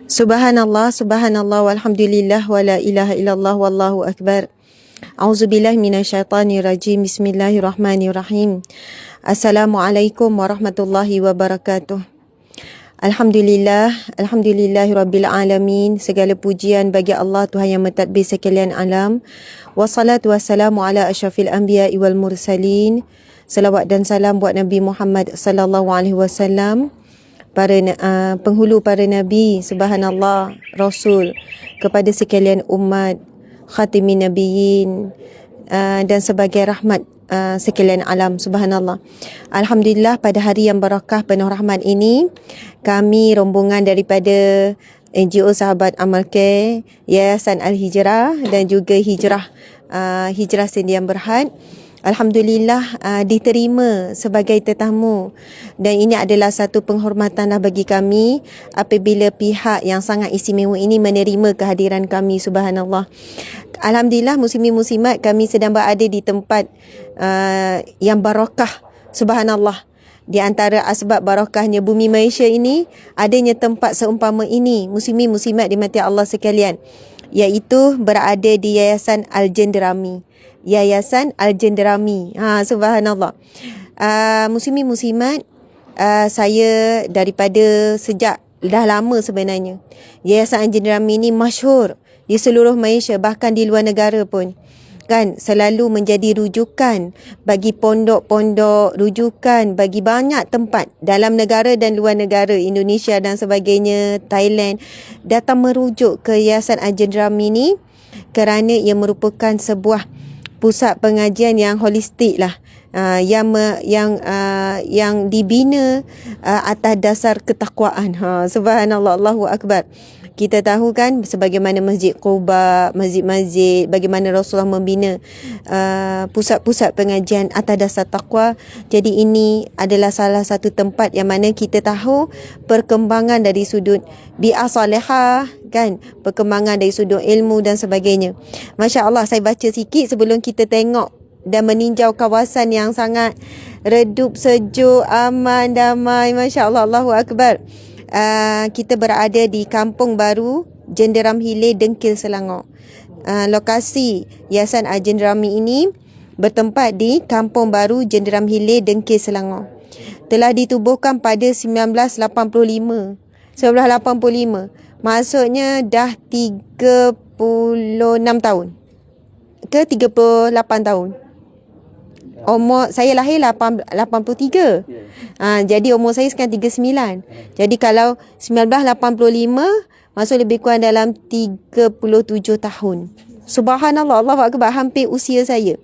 Subhanallah, subhanallah, walhamdulillah, wa la ilaha illallah, wallahu akbar. A'udzubillahi minasyaitanirrajim. Bismillahirrahmanirrahim. Assalamualaikum warahmatullahi wabarakatuh. Alhamdulillah, alhamdulillahirabbil alamin. Segala pujian bagi Allah Tuhan yang mentadbir sekalian alam. Wassalatu wassalamu ala asyrafil anbiya'i wal mursalin. Salawat dan salam buat Nabi Muhammad sallallahu alaihi wasallam, para penghulu para nabi, subhanallah, rasul, kepada sekalian umat, khatimin nabiyyin, dan sebagai rahmat sekalian alam, subhanallah. Alhamdulillah, pada hari yang barakah penuh rahmat ini, kami rombongan daripada NGO Sahabat Amal Care, Yayasan Al-Hijrah dan juga Hijrah Sendian Berhad, alhamdulillah diterima sebagai tetamu, dan ini adalah satu penghormatan bagi kami apabila pihak yang sangat istimewa ini menerima kehadiran kami, subhanallah. Alhamdulillah, muslimin muslimat, kami sedang berada di tempat yang barakah, subhanallah. Di antara asbab barakahnya bumi Malaysia ini, adanya tempat seumpama ini, muslimin muslimat dimati Allah sekalian, iaitu berada di Yayasan Al-Jenderami. Yayasan Al-Jenderami. Subhanallah. Muslimin muslimat, saya daripada sejak dah lama sebenarnya, Yayasan Al-Jenderami ini masyhur di seluruh Malaysia, bahkan di luar negara pun. Kan, selalu menjadi rujukan bagi pondok-pondok, rujukan bagi banyak tempat dalam negara dan luar negara, Indonesia dan sebagainya, Thailand, datang merujuk ke Yayasan Al-Jenderami ini kerana ia merupakan sebuah pusat pengajian yang holistik lah, yang dibina atas dasar ketakwaan. Subhanallah, Allahu akbar. Kita tahu kan sebagaimana Masjid Quba, masjid-masjid, bagaimana Rasulullah membina pusat-pusat pengajian atas dasar takwa. Jadi ini adalah salah satu tempat yang mana kita tahu perkembangan dari sudut bi'ah salihah, kan, perkembangan dari sudut ilmu dan sebagainya. Masya Allah, saya baca sikit sebelum kita tengok dan meninjau kawasan yang sangat redup, sejuk, aman, damai. Masya Allah, Allahu akbar. Kita berada di Kampung Baru, Jenderam Hilir, Dengkil, Selangor. Lokasi Yayasan Al-Jenderami ini bertempat di Kampung Baru, Jenderam Hilir, Dengkil, Selangor. Telah ditubuhkan pada 1985. Maksudnya dah 36 tahun ke 38 tahun. Umur saya lahir 83. Jadi umur saya sekarang 39. Jadi kalau 1985, maksud lebih kurang dalam 37 tahun. Subhanallah, Allahu akbar, hampir usia saya.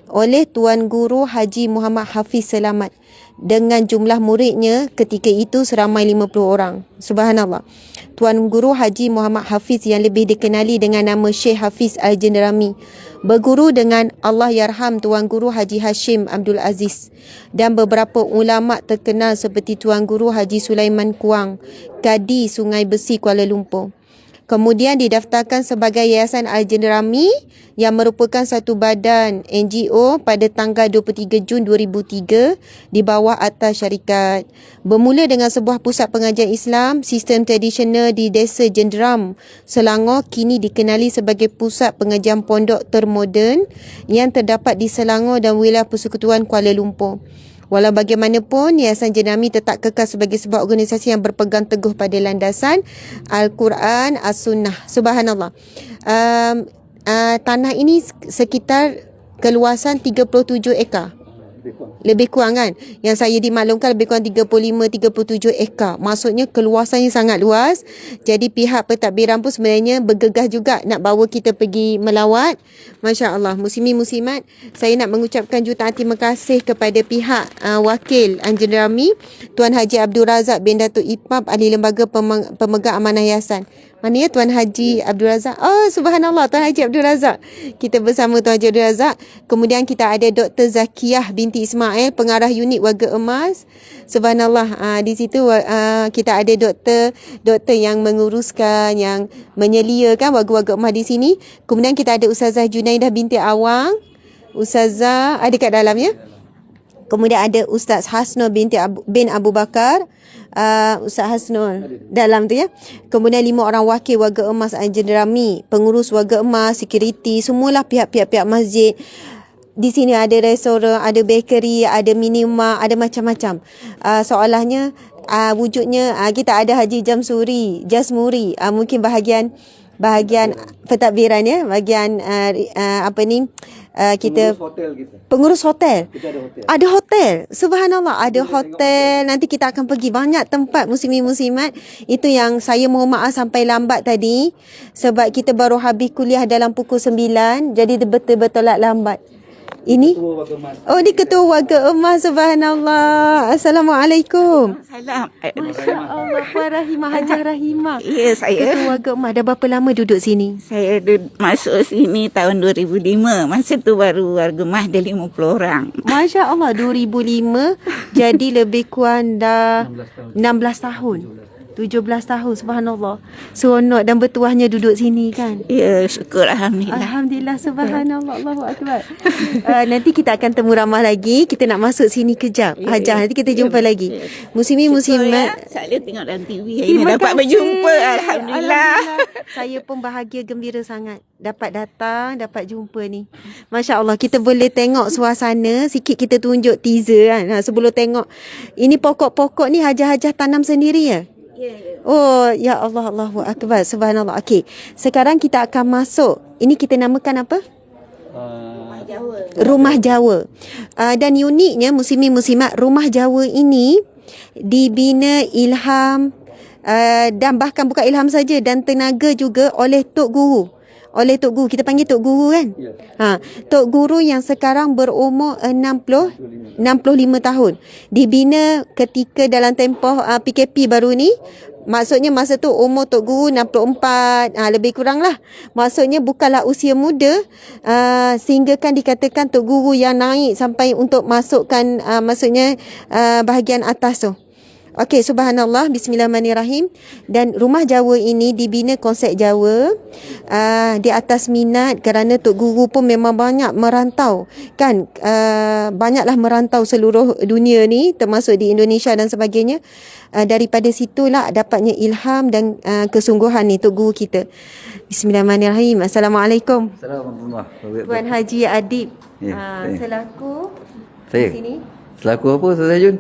Oleh Tuan Guru Haji Muhammad Hafiz Selamat, dengan jumlah muridnya ketika itu seramai 50 orang. Subhanallah. Tuan Guru Haji Muhammad Hafiz yang lebih dikenali dengan nama Syekh Hafiz Al-Jenderami berguru dengan Allahyarham Tuan Guru Haji Hashim Abdul Aziz dan beberapa ulama terkenal seperti Tuan Guru Haji Sulaiman Kuang, Kadi Sungai Besi, Kuala Lumpur. Kemudian didaftarkan sebagai Yayasan Al-Jenderami yang merupakan satu badan NGO pada tanggal 23 Jun 2003 di bawah Atas Syarikat. Bermula dengan sebuah pusat pengajian Islam sistem tradisional di Desa Jenderam, Selangor, kini dikenali sebagai pusat pengajian pondok termoden yang terdapat di Selangor dan wilayah Persekutuan Kuala Lumpur. Walau bagaimanapun, Yayasan Jenderami tetap kekal sebagai sebuah organisasi yang berpegang teguh pada landasan Al-Quran, As-Sunnah. Subhanallah. Tanah ini sekitar keluasan 37 ekar. Lebih kurang kan? Yang saya dimaklumkan lebih kurang 35-37 ekar. Maksudnya keluasannya sangat luas. Jadi pihak pentadbiran pun sebenarnya bergegas juga nak bawa kita pergi melawat. Masya Allah. Muslimin muslimat, saya nak mengucapkan jutaan terima kasih kepada pihak wakil Al-Jenderami, Tuan Haji Abdul Razak bin Datuk Ipap, Ahli Lembaga Pemegang Amanah Yayasan. Mana ya Tuan Haji Abdul Razak? Oh, subhanallah, Tuan Haji Abdul Razak. Kita bersama Tuan Haji Abdul Razak. Kemudian kita ada Dr. Zakiyah binti Ismail, pengarah unit Warga Emas. Subhanallah, di situ kita ada doktor yang menguruskan, yang menyeliakan warga-warga emas di sini. Kemudian kita ada Ustazah Junaidah binti Awang. Ustazah ada kat dalam ya. Kemudian ada Ustaz Hasnul bin Abu Bakar. Ustaz Hasnul dalam tu ya. Kemudian 5 orang wakil warga emas Anjendrami, pengurus warga emas, security, semualah pihak-pihak masjid. Di sini ada restoran, ada bakery, ada minima, ada macam-macam. Soalannya wujudnya kita ada Haji Jasmuri. Mungkin bahagian pentadbiran ya, bahagian kita pengurus hotel. Kita ada hotel. Ada hotel. Subhanallah, ada hotel. Nanti kita akan pergi banyak tempat muslimin-muslimat. Itu yang saya mohon maaf sampai lambat tadi sebab kita baru habis kuliah dalam pukul 9. Jadi betul-betul lambat. Ini? Oh, ni ketua warga emas. Subhanallah. Assalamualaikum. Salam. Masya Allah. Puan Rahimah, Hajah Rahimah. Ya, saya. Ketua warga emas. Dah berapa lama duduk sini? Saya masuk sini tahun 2005. Masa tu baru warga mah ada 50 orang. Masya Allah. 2005. Jadi lebih kurang dah 16 tahun. 17 tahun, subhanallah. Seronok dan bertuahnya duduk sini kan? Ya, syukur Alhamdulillah. Alhamdulillah, subhanallah, Allahu Akbar. Nanti kita akan temu ramah lagi. Kita nak masuk sini kejap. Hajah, nanti kita jumpa lagi. Muslimin-muslimat. Saya tengok dalam TV hari ni dapat berjumpa. Alhamdulillah. Saya pun bahagia, gembira sangat. Dapat datang, dapat jumpa ni. Masya Allah, kita boleh tengok suasana. Sikit kita tunjuk teaser kan. Sebelum tengok. Ini pokok-pokok ni hajah-hajah tanam sendiri ya? Oh, ya Allah, Allahu Akbar. Subhanallah. Okey. Sekarang kita akan masuk. Ini kita namakan apa? Rumah Jawa. Dan uniknya muslimin-muslimat, Rumah Jawa ini dibina ilham dan bahkan bukan ilham saja dan tenaga juga oleh Tok Guru. Kita panggil Tok Guru kan? Ya. Tok Guru yang sekarang berumur 65 tahun. Dibina ketika dalam tempoh PKP baru ni. Maksudnya masa tu umur Tok Guru 64, lebih kurang lah. Maksudnya bukanlah usia muda, sehingga kan dikatakan Tok Guru yang naik sampai untuk masukkan maksudnya bahagian atas tu. Okey, subhanallah, bismillahirrahmanirrahim. Dan Rumah Jawa ini dibina konsep Jawa di atas minat kerana Tok Guru pun memang banyak merantau kan, banyaklah merantau seluruh dunia ni termasuk di Indonesia dan sebagainya. Daripada situlah dapatnya ilham dan kesungguhan ni Tok Guru kita. Bismillahirrahmanirrahim. Assalamualaikum. Assalamualaikum. Tuan Haji Adib, Ya, selaku saya. di sini. Selaku apa Ustaz Jun?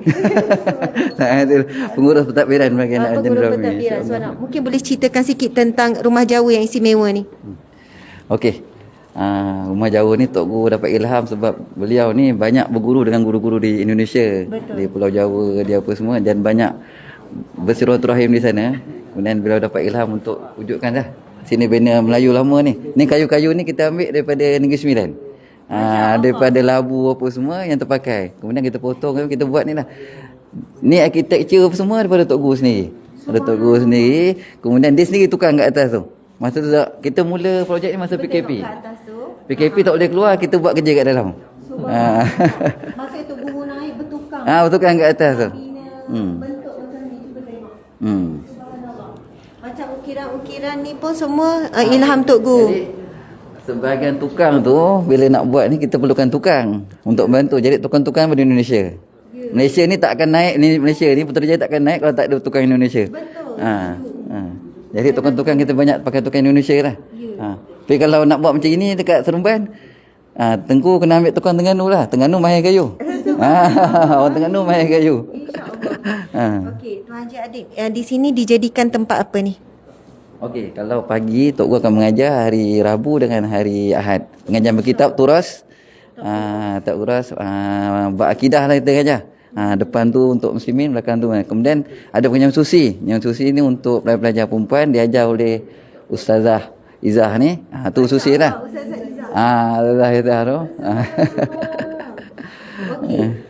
Pengurus pentadbiran bahagian Pengurus pentadbiran. Mungkin boleh ceritakan sikit tentang Rumah Jawa yang istimewa ni. Okey. Rumah Jawa ni Tok Guru dapat ilham sebab beliau ni banyak berguru dengan guru-guru di Indonesia. Betul. Di Pulau Jawa, dia apa semua, dan banyak bersilaturahim di sana. Kemudian beliau dapat ilham untuk wujudkan dah. Sini bina Melayu lama ni. Ni kayu-kayu ni kita ambil daripada Negeri Sembilan. Daripada labu apa semua yang terpakai. Kemudian kita potong, kita buat ni lah. Ni arkitektur apa semua daripada Tok Guru sendiri. Ada Tok Guru sendiri. Kemudian dia sendiri tukang kat atas tu. Masa tu kita mula projek ni masa PKP. PKP tak boleh keluar, kita buat kerja kat dalam. Masa Tok Guru naik bertukang. Bertukang kat atas tu. Bentuk macam ni, cuba tengok. Subhanallah. Macam ukiran-ukiran ni pun semua ilham Tok Guru. Jadi sebahagian tukang tu bila nak buat ni kita perlukan tukang untuk bantu. Jadi tukang-tukang dari Indonesia. Malaysia ni tak akan naik ni, Malaysia ni Putrajaya tak akan naik kalau tak ada tukang Indonesia. Betul. Jadi tukang-tukang kita banyak pakai tukang Indonesia lah. Tapi kalau nak buat macam ini dekat Seremban, Tengku kena ambil tukang Terengganu lah. Terengganu mahir kayu. Orang Terengganu mahir kayu. Okey, Tuan Haji Adib, di sini dijadikan tempat apa ni? Okey, kalau pagi Tok Guru akan mengajar hari Rabu dengan hari Ahad. Pengajian berkitab turas. Tak turas berakidah lah kita ajar. Depan tu untuk muslimin, belakang tu. Kemudian ada pengajian susi. Yang susi ni untuk pelajar perempuan diajar oleh Ustazah Izzah ni. Tu susi lah. Ustazah Izzah tu. Okey.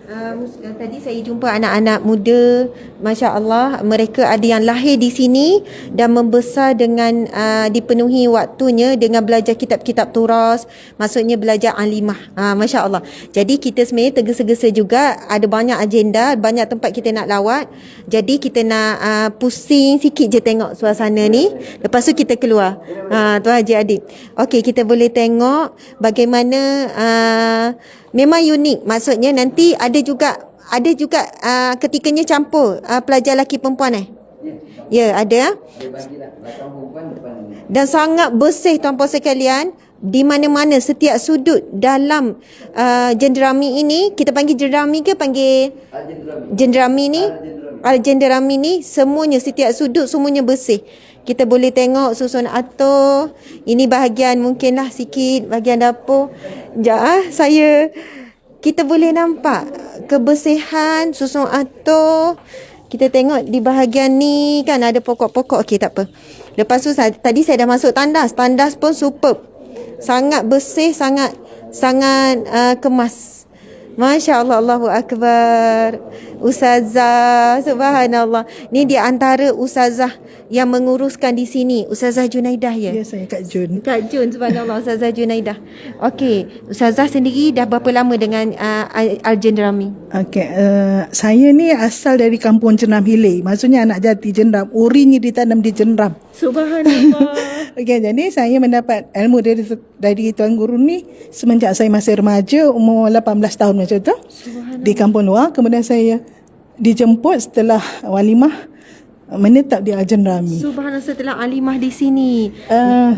Tadi saya jumpa anak-anak muda, Masya Allah, mereka ada yang lahir di sini dan membesar dengan dipenuhi waktunya dengan belajar kitab-kitab turas, maksudnya belajar alimah. Masya Allah. Jadi kita sebenarnya tergesa-gesa juga, ada banyak agenda, banyak tempat kita nak lawat. Jadi kita nak pusing sikit je tengok suasana ni, lepas tu kita keluar. Tuan Haji Adib. Okey, kita boleh tengok bagaimana memang unik. Maksudnya nanti ada juga ketikanya campur pelajar lelaki perempuan Ya, ada. Dan sangat bersih tuan-puan sekalian. Di mana-mana setiap sudut dalam jenderami ini, kita panggil jenderami ke panggil jenderami ni? Jenderami ni semuanya, setiap sudut semuanya bersih. Kita boleh tengok susun atur. Ini bahagian mungkinlah sikit bahagian dapur. Kita boleh nampak kebersihan susun atur. Kita tengok di bahagian ni kan ada pokok-pokok. Okey, tak apa. Lepas tu tadi saya dah masuk tandas. Tandas pun superb. Sangat bersih, sangat kemas. Masya Allah, Allahu Akbar. Ustazah, subhanallah. Ni di antara ustazah yang menguruskan di sini. Ustazah Junaidah ya? Ya, saya Kak Jun. Kak Jun, subhanallah, Ustazah Junaidah. Okey, ustazah sendiri dah berapa lama dengan Al-Jendrami? Okey, saya ni asal dari kampung Jenram Hilir. Maksudnya anak jati Jenram. Urinya ditanam di Jenram. Subhanallah. Okey, jadi saya mendapat ilmu dari Tuan Guru ni semenjak saya masih remaja, umur 18 tahun macam tu. Di kampung luar. Kemudian saya dijemput setelah walimah menetap di Al-Jendrami. Subhanallah, setelah alimah di sini.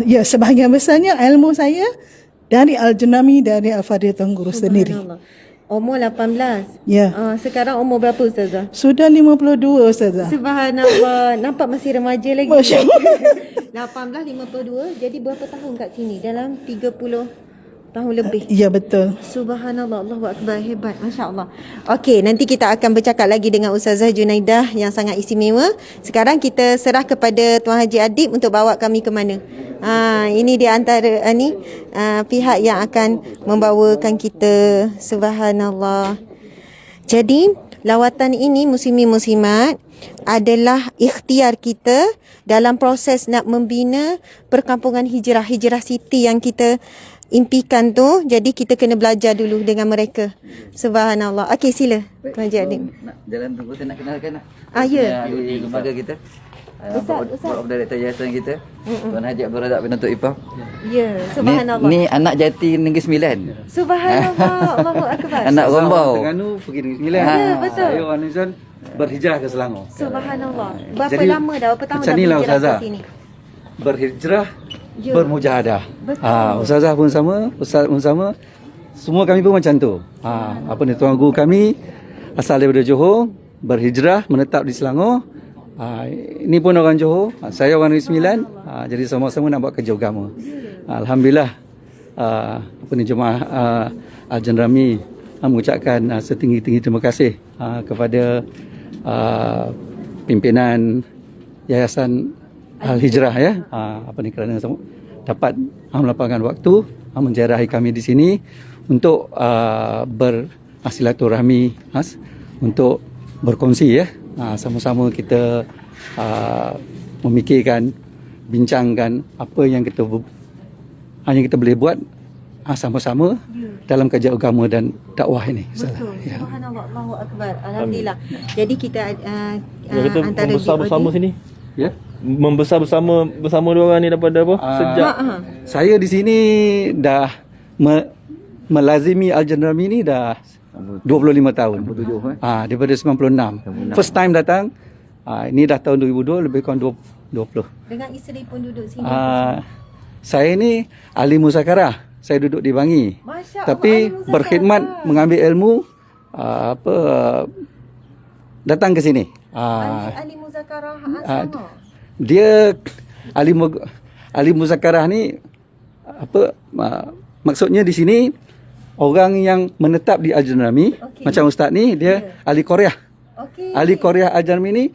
Ya, sebahagian besarnya ilmu saya dari Al-Jendrami, dari Al-Fadhil Tuan Guru sendiri. Subhanallah. Umur 18. Ya. Sekarang umur berapa ustazah? Sudah 52 Ustazah. Subhanallah. Nampak masih remaja lagi. Masya Allah. 18, 52. Jadi berapa tahun kat sini? Dalam 30 tahun lebih. Ya, betul. Subhanallah, Allahu Akbar, hebat, Masya Allah. Okey, nanti kita akan bercakap lagi dengan Ustazah Junaidah yang sangat istimewa. Sekarang kita serah kepada Tuan Haji Adib untuk bawa kami ke mana. Ini di antara pihak yang akan membawakan kita. Subhanallah. Jadi, lawatan ini muslimin-muslimat adalah ikhtiar kita dalam proses nak membina perkampungan hijrah city yang kita impikan tu. Jadi kita kena belajar dulu dengan mereka. Subhanallah. Okey, sila Tuan Haji Adib. Nak jalan tunggu saya nak kenalkan nak. Ya. Di lembaga kita. Ustaz. Board of Director Yayasan kita. Tuan Haji Abdul Razak bin Datuk Ipah. Ya, subhanallah. Ni anak jati Negeri Sembilan. Subhanallah, Allahu Akbar. Anak Rombau. Terengganu pergi Negeri Sembilan. Ya, betul. Saya orang Nizam berhijrah ke Selangor. Subhanallah. Berapa Jadi, lama dah? Berapa tahun macam dah inilah berhijrah Ustazah. ke sini? Berhijrah, Ya. bermujahadah. Betul. Ustazah pun sama, Ustaz pun sama. Semua kami pun macam tu. Apa ni, Tuan Guru kami asal daripada Johor, berhijrah, menetap di Selangor. Ini pun orang Johor, saya orang Negeri Sembilan. Jadi sama-sama nak buat kerja agama. Alhamdulillah. Jemaah Al-Jendrami mengucapkan setinggi-tinggi terima kasih kepada pimpinan Yayasan Al-Hijrah ya. Kerana dapat melapangkan waktu menziarahi kami di sini untuk bersilaturahmi, untuk berkongsi ya. Sama-sama kita memikirkan, bincangkan apa yang kita boleh buat sama-sama dalam kerja agama dan dakwah ini. Betul. Subhanallah, Allahu Akbar. Alhamdulillah. Jadi kita kita antara membesar bersama sini. Ya. Membesar bersama dua orang ni daripada apa? Sejak Saya di sini dah melazimi Al-Jendrami ni dah 25 tahun. 27 Daripada 96. First time datang. Ini dah tahun 2002, lebih kurang 20. dengan isteri pun duduk sini. Saya ni ahli muzakarah. Saya duduk di Bangi. Masya Allah, Tapi ahli muzakarah. berkhidmat mengambil ilmu datang ke sini. ahli muzakarah sama. Dia ahli muzakarah ni maksudnya di sini orang yang menetap di Al-Jendrami. Okey. Macam ustaz ni dia ahli Korea. Okey. Ahli Korea Al-Jendrami ni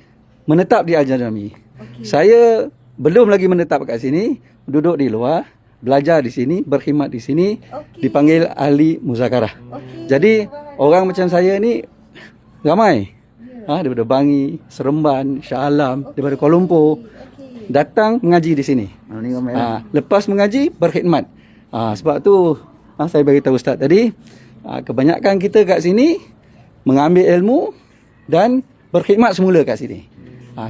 menetap di Al-Jendrami. Okey. Saya belum lagi menetap kat sini, duduk di luar, belajar di sini, berkhidmat di sini, Okey. dipanggil ahli muzakarah. Okey. Jadi orang macam saya ni ramai. Daripada Bangi, Seremban, Shah Alam, daripada Kuala Lumpur, datang mengaji di sini. Ni ramai. Lepas mengaji, berkhidmat. Sebab tu saya beritahu ustaz tadi, kebanyakan kita kat sini mengambil ilmu dan berkhidmat semula kat sini.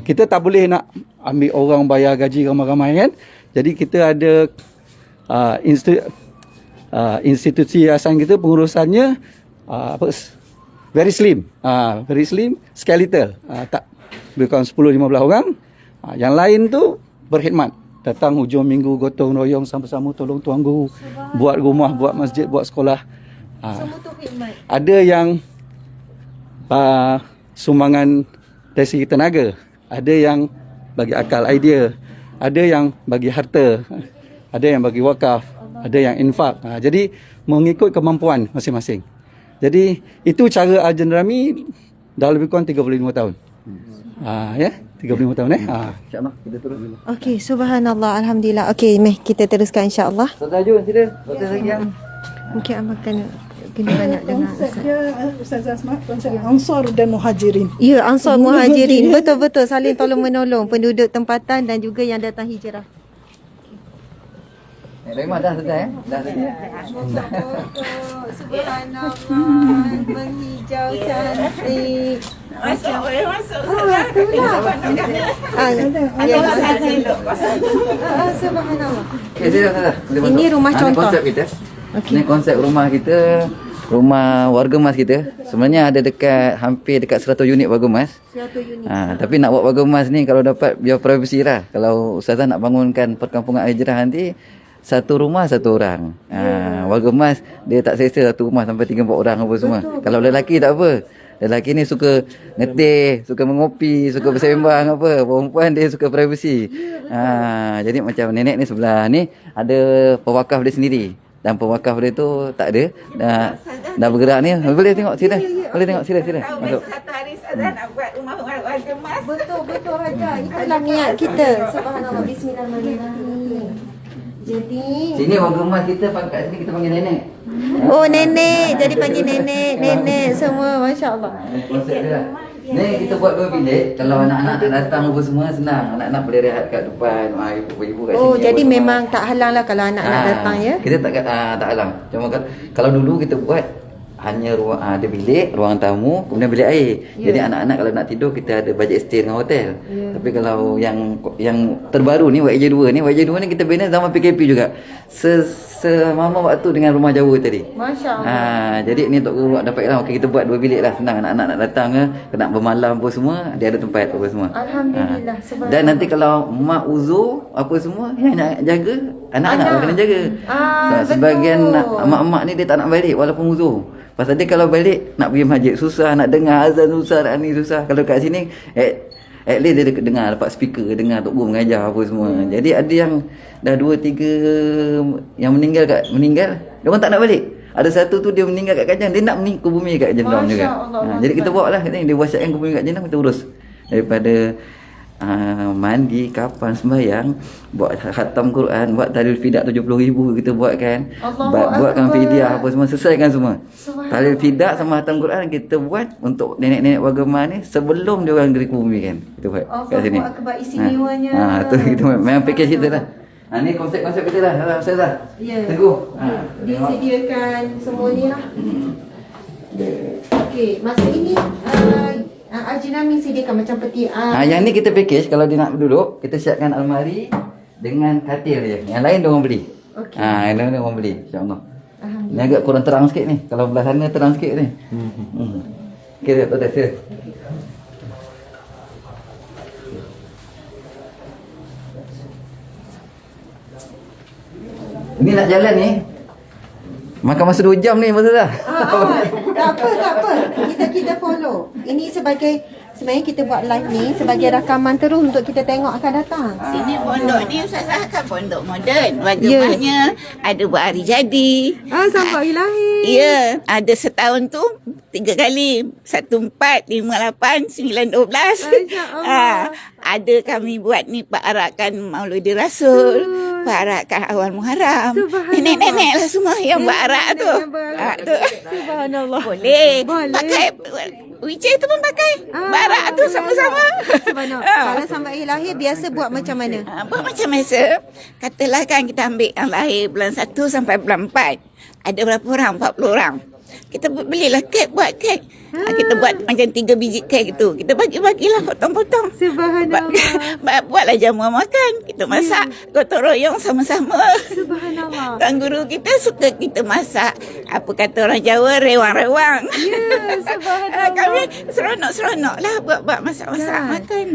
Kita tak boleh nak ambil orang bayar gaji ramai-ramai kan. Jadi kita ada institusi yayasan kita pengurusannya very slim. Very slim, skeletal. Tak bukan 10-15 orang. Yang lain tu berkhidmat. Datang hujung minggu gotong royong sama-sama tolong tuan guru buat rumah, buat masjid, buat sekolah. Semua tu khidmat. Ada yang sumbangan dari segi tenaga, ada yang bagi akal idea, ada yang bagi harta, ada yang bagi wakaf, ada yang infak. Jadi mengikut kemampuan masing-masing. Jadi itu cara Arjen Rami dah lebih kurang 35 tahun. Ya, 35 tahun InsyaAllah kita terus dulu. Okey, subhanallah, alhamdulillah. Okey, meh kita teruskan insya-Allah. Ustaz Jun, sila. Ustaz lagi yang Mungkin abang kena banyak dengar. Konsep dia Ustaz Asma, konsep Ansar dan Muhajirin. Ya, Ansar Muhajirin. Betul-betul saling tolong-menolong penduduk tempatan dan juga yang datang hijrah. Rahimah dah selesai Dah selesai. Subhanallah, menghijau cantik. Masuk, boleh masuk. Subhanallah. Okay, sila. Ini rumah contoh. Ini konsep kita. Ini konsep rumah kita. Rumah warga emas kita. Sebenarnya ada hampir dekat 100 unit warga emas. 100 unit. Tapi nak buat warga emas ni kalau dapat biar privacy lah. Kalau Ustazah nak bangunkan perkampungan hijrah nanti, satu rumah satu orang. Warga emas dia tak selesa satu rumah sampai 3-4 orang apa semua. Kalau lelaki tak apa. Lelaki ni suka ngeteh, suka mengopi, suka bersembang apa. Perempuan dia suka privacy. Jadi macam nenek ni sebelah ni ada pewakaf dia sendiri. Dan pewakaf dia tu tak ada. Dah bergerak ni. Boleh tengok sila. Boleh tengok sila. Masuk. Satu hari Ustazah nak buat rumah warga emas. Betul Raja. Itulah niat kita. Subhanallah. Bismillahirrahmanirrahim. Jadi Sini warga emas kita kat sini kita panggil nenek. oh nenek, jadi panggil nenek semua, masya-Allah. Konsep dia lah. Ni kita buat 2 bilik. Kalau anak-anak nak datang apa semua senang. Anak-anak boleh rehat kat depan. Ibu-ibu kat sini. Oh, jadi apa semua. memang tak halang lah kalau anak nak datang ya. Kita tak halang. Cuma kalau dulu kita buat hanya ruang ada bilik, ruang tamu, kemudian bilik air. Jadi anak-anak kalau nak tidur kita ada budget stay dengan hotel. Tapi kalau yang terbaru ni YJ2 ni kita bina zaman PKP juga. Semama waktu dengan rumah Jawa tadi. Masya-Allah. Jadi ni Tok Guru dapat lah. Okey kita buat 2 bilik lah, senang anak-anak nak datang ke, nak bermalam apa semua, dia ada tempat apa semua. Alhamdulillah. Dan nanti kalau mak uzur apa semua, yang nak jaga anak-anak pun kena jaga. Sebagian mak-mak ni dia tak nak balik walaupun uzur. Pasal dia kalau balik nak pergi masjid susah, nak dengar azan susah, nak ni susah. Kalau kat sini at least dia dengar, dapat speaker, dengar Tok Guru mengajar apa semua. Jadi ada yang dah 2-3 yang meninggal, dia orang tak nak balik. Ada satu tu dia meninggal kat Kajang, dia nak ke bumi kat Jendam juga. Jadi kita buat lah, dia wasiatkan ke bumi kat Jendam, kita urus. Daripada mandi, kapan sembahyang, buat khatam Quran, buat tahlil fidak 70,000 kita buatkan. Buatkan fidyah apa semua, selesaikan semua. Tahlil fidak sama khatam Quran kita buat untuk nenek-nenek warga emas ni sebelum dia orang pergi ke bumi kan. Kita buat kat sini. Akbar istimewanya. Tu kita memang package kita lah. Ni konsep-konsep kita lah. Ustazah. Ya. Teguh. Disediakan semua ni lah. Okey, masa ini Arjen Rami sediakan macam peti yang ni kita package. Kalau dia nak duduk, kita siapkan almari dengan katil dia. Yang lain dia orang beli. Okey. Yang lain dia orang beli, insya-Allah. Ni agak kurang terang sikit ni. Kalau belah sana terang sikit ni. Okey, tak ada sila. Ini nak jalan ni. Makan masa 2 jam ni masa dah. Tak apa. Kita follow. Ini sebenarnya kita buat live ni sebagai rakaman terus untuk kita tengok akan datang. Sini pondok ni Ustazah kan pondok moden. Warga emasnya ada buat hari jadi. Sampai lahir. Ya, ada setahun tu 3 kali. 1, 4, 5, 8, 9, 12. Ada kami buat ni Pak-arakan Maulidi Rasul, Pak-arakan awal Muharram. Nenek-nenek lah semua yang Pak-arak tu. Subhanallah. Boleh. Pakai wicai tu pun pakai. Pak-arak tu sama-sama. Subhanallah. Kalau sampai lahir biasa buat macam mana? Buat macam biasa. Katalah kan kita ambil yang lahir bulan 1 sampai bulan 4. Ada berapa orang? 40 orang. kita belilah kek, buat kek. Kita buat macam 3 biji kek tu. Kita bagi-bagilah potong-potong. Subhanallah. Buatlah jamuan makan. Kita masak gotong royong sama-sama. Subhanallah. Tuan guru kita suka kita masak. Apa kata orang Jawa, rewang-rewang. Ya, subhanallah. Kami seronok-seronok lah buat masak-masak Kan. makan.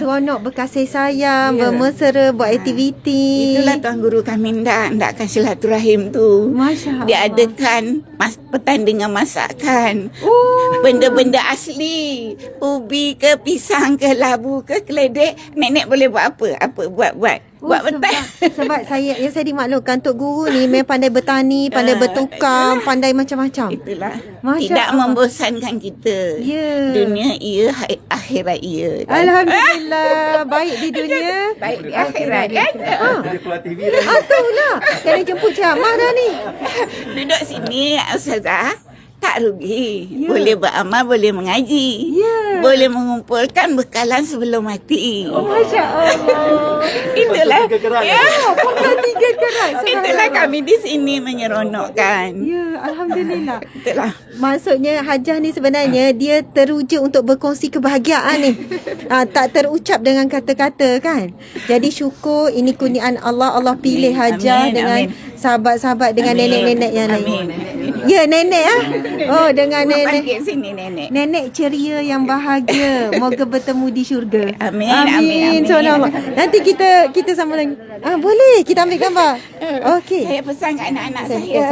Seronok berkasih sayang, Ya. bermesra, buat aktiviti. Itulah Tuan Guru kami ndakkan silaturahim tu. Masya Allah. Dia adakan pertandingan masakan. Oh. Benda-benda asli. Ubi ke, pisang ke, labu ke, keledek. Nenek boleh buat apa? Buat Oh, sebab yang saya dimaklumkan Tok Guru ni memang pandai bertani, pandai bertukar, pandai macam-macam. Itulah. Masya Tidak Allah. membosankan kita. Ya. Dunia ia, akhirat ia. Alhamdulillah. Baik di dunia. Baik di akhirat kan? Itulah. Kena jemput ceramah dah ni. Duduk sini Ustazah, tak rugi. Boleh beramal, boleh mengaji. Ya. Boleh mengumpulkan bekalan sebelum mati. Masya Allah. Itulah. Ya. Pokok 3 kerat. Itulah kami di sini menyeronokkan. Ya, Alhamdulillah. Itulah. Maksudnya hajah ni sebenarnya dia teruja untuk berkongsi kebahagiaan ni. Tak terucap dengan kata-kata kan. Jadi syukur ini kurniaan Allah. Allah pilih hajah Amin, dengan amin. sahabat-sahabat dengan Amin. nenek-nenek yang lain. Amin. Ya, nenek Oh, dengan nenek. Panggil sini nenek. Nenek ceria yang bahagia. Moga bertemu di syurga. Amin, amin, amin. Subhanallah. Nanti kita sama lagi. Boleh kita ambil gambar. Okey. Saya pesan kat anak-anak saya.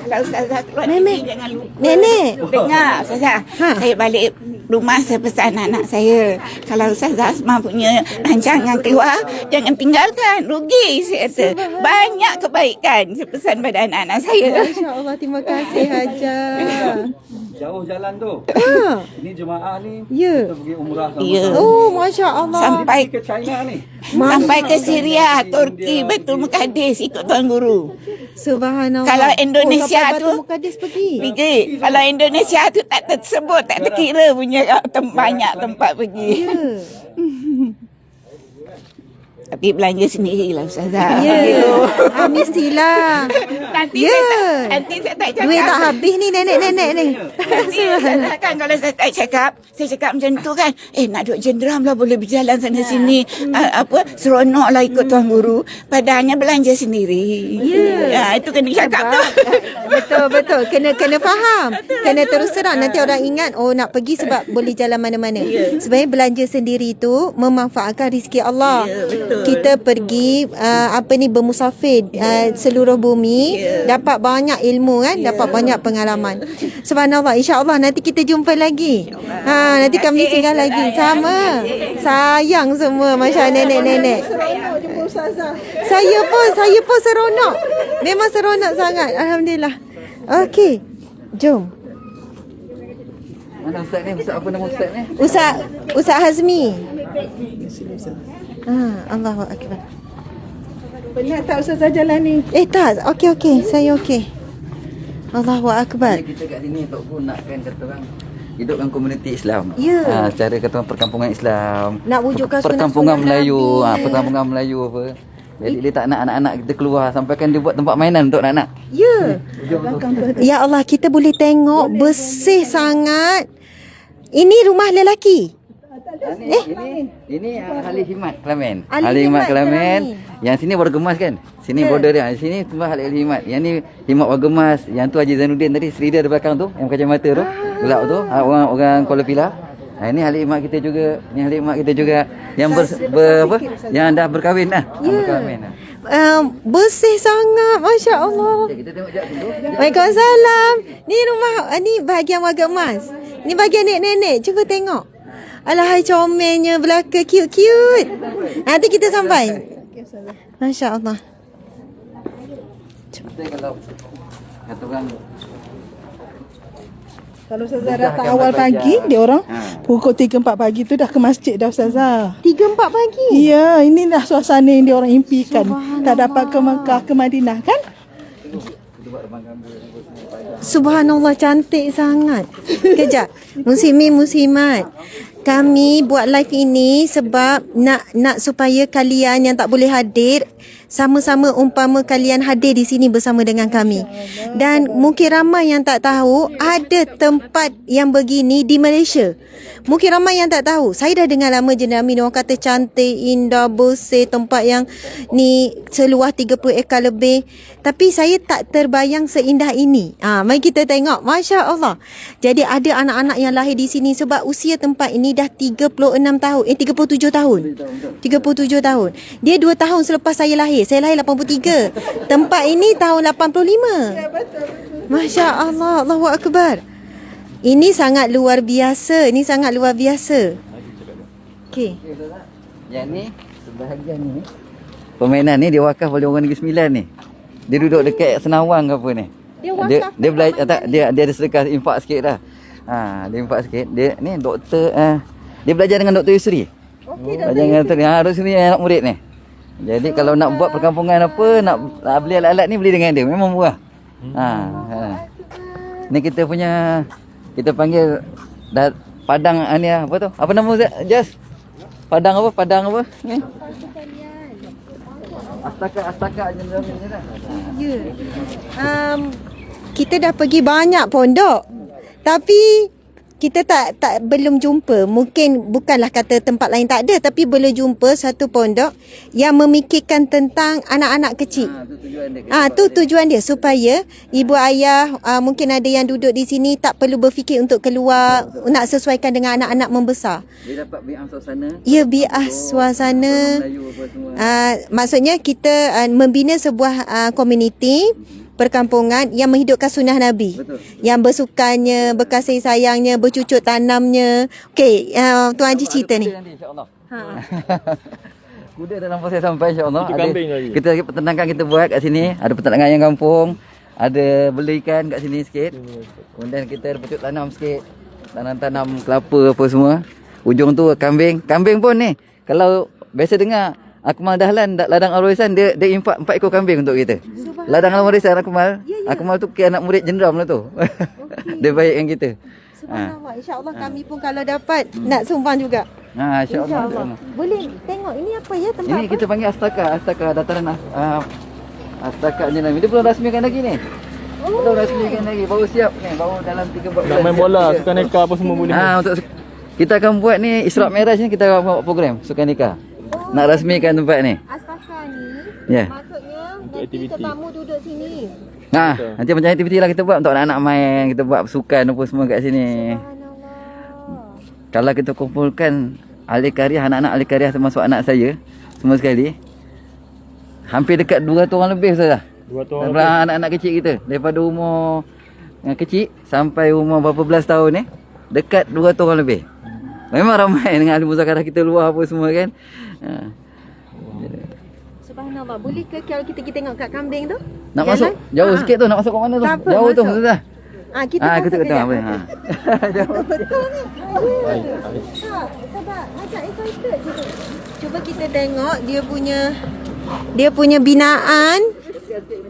Kalau Ustazah keluar Nenek. TV, jangan lupa. Nenek. Dengar Ustazah. Saya balik rumah, saya pesan anak-anak saya. Kalau Ustazah Asma punya rancangan keluar, jangan tinggalkan. Rugi saya rasa. Banyak kebaikan saya pesan pada anak-anak saya. Masya Allah, terima kasih Hajah. Jauh jalan tu. Ini jemaah ni Ya. kita pergi umrah sama-sama. Ya. Oh, Masya Allah. Sampai Ke China ni. sampai ke Syria, Turki, Baitul Muqaddis ikut Tuan Guru. Subhanallah. Kalau Indonesia sampai tu- Baitul Muqaddis pergi. Pergi. Kalau Indonesia tu tak tersebut, tak terkira punya banyak tempat pergi. Ya. Tapi belanja sendirilah Ustazah. Ya. Mestilah. Nanti Ya. nanti saya tak cakap. Duit tak habis ni nenek-nenek ni. Nanti Ustazah kan kalau saya tak cakap, saya cakap macam tu kan. Nak duduk jenderam lah, boleh berjalan sana sini. Seronok lah ikut Tuan Guru. Padahalnya belanja sendiri. Ya. Itu kena cakap tu. Betul. Kena faham. Kena terus terang. Nanti orang ingat, nak pergi sebab boleh jalan mana-mana. Sebenarnya belanja sendiri tu memanfaatkan rezeki Allah. Ya, betul. Kita pergi bermusafir seluruh bumi, dapat banyak ilmu kan, dapat banyak pengalaman. Subhanallah, insya-Allah nanti kita jumpa lagi. Nanti kami singgah lagi sama. Sayang semua masya nenek-nenek. Saya pun seronok. Memang seronok sangat. Alhamdulillah. Okey. Jom. Mana Ustaz ni? Ustaz apa nama Ustaz ni? Ustaz Hazmi. Allahu akbar. Penat tak Ustazah jalan ni? Tak. Okey. Saya okey. Allahu akbar. Kita kat sini Tok Guru nakkan kata orang hidupkan komuniti Islam. Ya. Secara kata orang perkampungan Islam. Nak wujudkan perkampungan sunnah Melayu, Nabi. perkampungan Melayu apa. Jadi dia tak nak anak-anak kita keluar, sampaikan dia buat tempat mainan untuk anak-anak. Ya. Ya Allah, kita boleh tengok bersih sangat. Ini rumah lelaki. Ini Halil Himat Kelamin. Halil Himat Kelamin. Kelamin. Yang sini Wargemas kan? Sini border dia. Sini tempat Halil Himat. Yang ni Himat Wargemas. Yang tu Haji Zainuddin tadi, Sri dia di belakang tu, yang kacamata tu, gelap tu, orang Kuala Pilah. Ini Halil Himat kita juga. Ni Halil Himat kita juga yang yang dah berkahwin dah. Berkahwin dah. Bersih sangat, Masya Allah. Kita tengok jap dulu. Waalaikumsalam. Ni rumah, ni bahagian warga emas. Ni bahagian nenek-nenek. Cuba tengok. Alahai comelnya belaka, cute-cute. Nanti kita sampai. Masya Allah. Kita kalau kata orang Kalau Ustazah datang awal pagi, dia orang pukul 3-4 pagi tu dah ke masjid dah Ustazah. 3-4 pagi. Ya, inilah suasana yang dia orang impikan. Tak dapat ke Mekah, ke Madinah kan? Subhanallah, cantik sangat. Kejap. Muslimin muslimat. Kami buat live ini sebab nak supaya kalian yang tak boleh hadir sama-sama umpama kalian hadir di sini bersama dengan kami. Dan mungkin ramai yang tak tahu ada tempat yang begini di Malaysia. Mungkin ramai yang tak tahu. Saya dah dengar lama Jendela Amin, orang kata cantik, indah, bersih, tempat yang ni seluas 30 ekar lebih. Tapi saya tak terbayang seindah ini. Mari kita tengok. Masya Allah. Jadi ada anak-anak yang lahir di sini sebab usia tempat ini dah 37 tahun. 37 tahun. Dia 2 tahun selepas saya lahir. Saya lahir 83. Tempat ini tahun 85. Masya Allah. Allahu Akbar. Ini sangat luar biasa. Ini sangat luar biasa. Okey. Yang ni, sebahagian ni, permainan ni dia wakaf oleh orang Negeri Sembilan ni. Dia duduk dekat Senawang ke apa ni. Dia belajar tak, dia ada sedekah infak sikit dah. Dia infak sikit. Dia ni doktor dia belajar dengan Dr. Yusri. Okey, belajar dengan Dr. Dr. Yusri anak murid ni. Jadi kalau nak buat perkampungan apa, nak beli alat-alat ni beli dengan dia. Memang murah. Ni kita punya, kita panggil padang ni apa tu? Apa nama Jas? Padang apa? Padang apa? Ni. Astaka Jendela Amin ni dah. Ya. Kita dah pergi banyak pondok. Tapi kita tak belum jumpa. Mungkin bukanlah kata tempat lain tak ada, tapi boleh jumpa satu pondok yang memikirkan tentang anak-anak kecil. Tu tujuan dia supaya ibu ayah mungkin ada yang duduk di sini tak perlu berfikir untuk keluar nak sesuaikan dengan anak-anak membesar. Dia dapat biar suasana. Ya, biar suasana. Maksudnya kita membina sebuah komuniti perkampungan yang menghidupkan sunnah Nabi. Betul. Yang bersukannya, berkasih sayangnya, bercucuk tanamnya. Okey, Tuan Haji cerita ni. InsyaAllah. Kuda dalam proses sampai insyaAllah. Itu kambing lagi. Kita peternakan kita buat kat sini. Ada peternakan ayam kampung. Ada beli ikan kat sini sikit. Kemudian kita ada bercucuk tanam sikit. Tanam-tanam kelapa apa semua. Ujung tu kambing. Kambing pun ni, kalau biasa dengar Akmal Dahlan ladang Al-Warisan, dia infak 4 ekor kambing untuk kita. Ladang Al-Warisan Akmal. Akmal tu anak murid jenderam lah tu. Okay. Dia baikkan kita. Subhanallah. InsyaAllah kami pun kalau dapat nak sumbang juga. InsyaAllah. Boleh tengok ini apa ya tempat ini apa? Kita panggil Astaka dataran Astaka Jendela Amin. Dia belum rasmikan lagi ni. Belum rasmikan lagi. Baru siap ni. Baru dalam 3-4 bulan. Nak main bola, sukan neka apa semua boleh. Untuk kita akan buat ni Isra' Mi'raj ni, kita akan buat program sukan nikah. Nak rasmikan tempat ni. Astaka ni. Ya. Maksudnya Untuk nanti aktiviti. tetamu duduk sini. Nanti macam aktiviti lah kita buat untuk anak-anak main, kita buat sukan apa semua kat sini. Subhanallah. Kalau kita kumpulkan ahli karyah, anak-anak ahli karyah termasuk anak saya semua sekali, hampir dekat 200 orang lebih saja. 200 orang lebih. Anak-anak kecil kita daripada umur yang kecil sampai umur berapa belas tahun ni, dekat 200 orang lebih. Memang ramai dengan ahli muzakarah kita luar apa semua kan. Subhanallah. Boleh ke kalau kita pergi tengok kat kambing tu? Nak masuk jauh sikit tu, nak masuk kat mana tu? Tak apa, Jauh tu masuk. Ustazah. Kita masuk kita kejap. boleh. Betul ni. Sebab macam excited je. Cuba kita tengok dia punya binaan.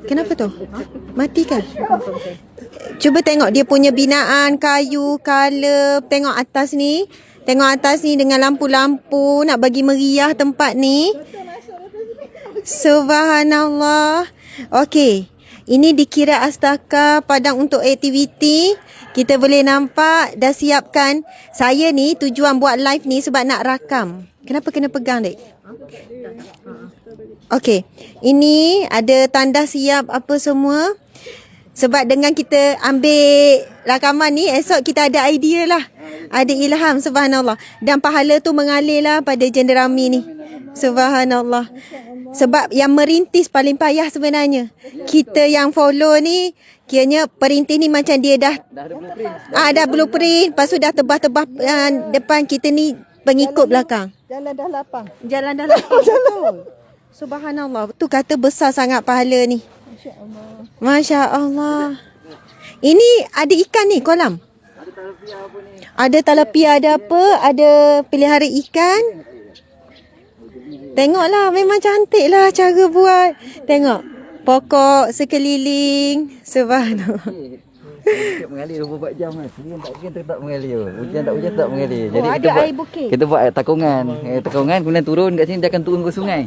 Kenapa tu? Mati kan? Cuba tengok dia punya binaan, kayu, color. Tengok atas ni. Tengok atas ni dengan lampu-lampu nak bagi meriah tempat ni. Subhanallah. Okey. Ini dikira Astaka padang untuk aktiviti. Kita boleh nampak dah siapkan. Saya ni tujuan buat live ni sebab nak rakam. Kenapa kena pegang, Dek? Okey. Ini ada tanda siap apa semua. Sebab dengan kita ambil rakaman ni, esok kita ada idea lah. Ada ilham, subhanallah. Dan pahala tu mengalir lah pada Jendela Amin ni. Subhanallah. Sebab yang merintis paling payah sebenarnya. Kita yang follow ni, kiranya perintis ni macam dia dah ada blueprint. Dah blueprint. Lepas tu dah tebah-tebah depan kita ni pengikut belakang. Jalan dah lapang. Jalan dah lapang. Betul. Subhanallah. Tu kata besar sangat pahala ni. Masya Allah. Ini ada ikan ni kolam. Ada talapia, ada apa, ada pelihara ikan. Tengoklah, memang cantik lah cara buat. Tengok, pokok sekeliling. Subhanallah. Bukit mengalir 24 jam kan. Hujan tak mengalir. Hujan tak mengalir. Jadi ada kita buat air bukit. kita buat takungan. Takungan kemudian turun kat sini, dia akan turun ke sungai.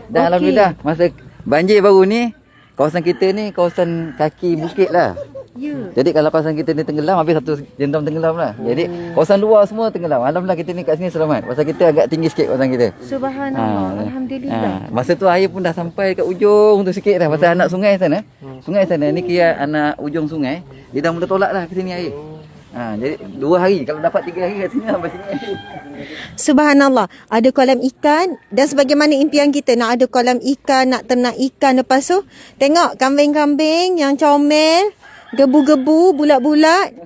Dan alhamdulillah masa banjir baru ni, kawasan kita ni kawasan kaki bukit lah. Ya. Jadi kalau kawasan kita ni tenggelam, habis satu jendam tenggelam lah. Jadi kawasan luar semua tenggelam. Alhamdulillah kita ni kat sini selamat. Pasal kita agak tinggi sikit kawasan kita. Subhanallah. Alhamdulillah. Masa tu air pun dah sampai kat ujung tu sikit dah. Pasal anak sungai sana. Sungai sana ni kira anak ujung sungai. Dia dah mula tolak dah ke sini air. Jadi 2 hari. Kalau dapat 3 hari kat sini sampai sini air. Subhanallah. Ada kolam ikan dan sebagaimana impian kita nak ada kolam ikan, nak ternak ikan. Lepas tu tengok kambing-kambing yang comel, gebu-gebu, bulat-bulat.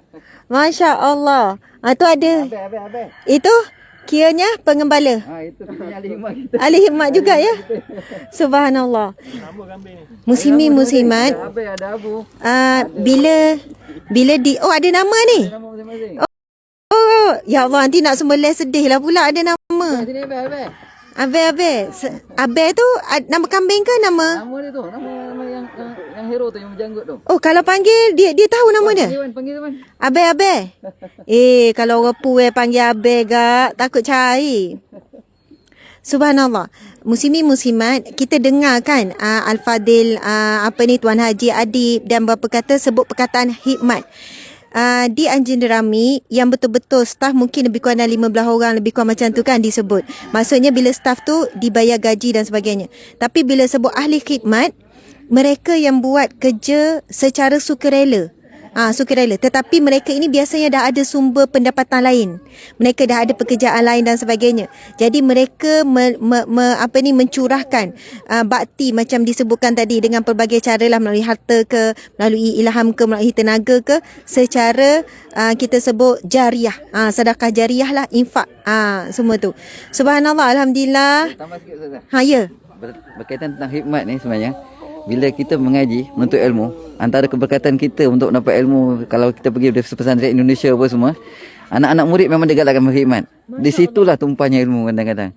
Masya Allah. Tu ada. Habis. Itu kiranya pengembala. Itu punya ahli hikmat kita. Ahli hikmat juga ya. Subhanallah. Muslimi muslimat. Habis ada abu. Bila ada nama ni. Nama masing-masing. Oh, ya Allah, nanti nak sembelih sedih lah pula ada nama. Sini habis. Abel tu nama kambing ke nama? Nama dia tu. Nama yang hero tu yang berjanggut tu. Oh, kalau panggil dia tahu nama dia. Panggil Wan. Abel. Kalau orang puai panggil Abel gak, takut cari. Subhanallah. Muslimi muslimat, kita dengar kan Al-Fadil Tuan Haji Adib dan beberapa kata sebut perkataan hikmat. Di Anjing Derami yang betul-betul staf mungkin lebih kurang 15 orang, lebih kurang macam tu kan disebut. Maksudnya bila staf tu dibayar gaji dan sebagainya. Tapi bila sebut ahli khidmat, mereka yang buat kerja secara sukarela. Sukarela. Tetapi mereka ini biasanya dah ada sumber pendapatan lain. Mereka dah ada pekerjaan lain dan sebagainya. Jadi mereka mencurahkan bakti macam disebutkan tadi dengan pelbagai cara lah, melalui harta ke, melalui ilham ke, melalui tenaga ke, secara kita sebut jariah. Sedekah jariah lah, infak. Semua tu. Subhanallah, alhamdulillah. Tambah sikit Ustazah. Ya. Berkaitan tentang hikmat ni sebenarnya, bila kita mengaji, menuntut ilmu, antara keberkatan kita untuk dapat ilmu, kalau kita pergi dari pesantren Indonesia apa semua, anak-anak murid memang dia galakkan berkhidmat. Di situlah tumpahnya ilmu kadang-kadang.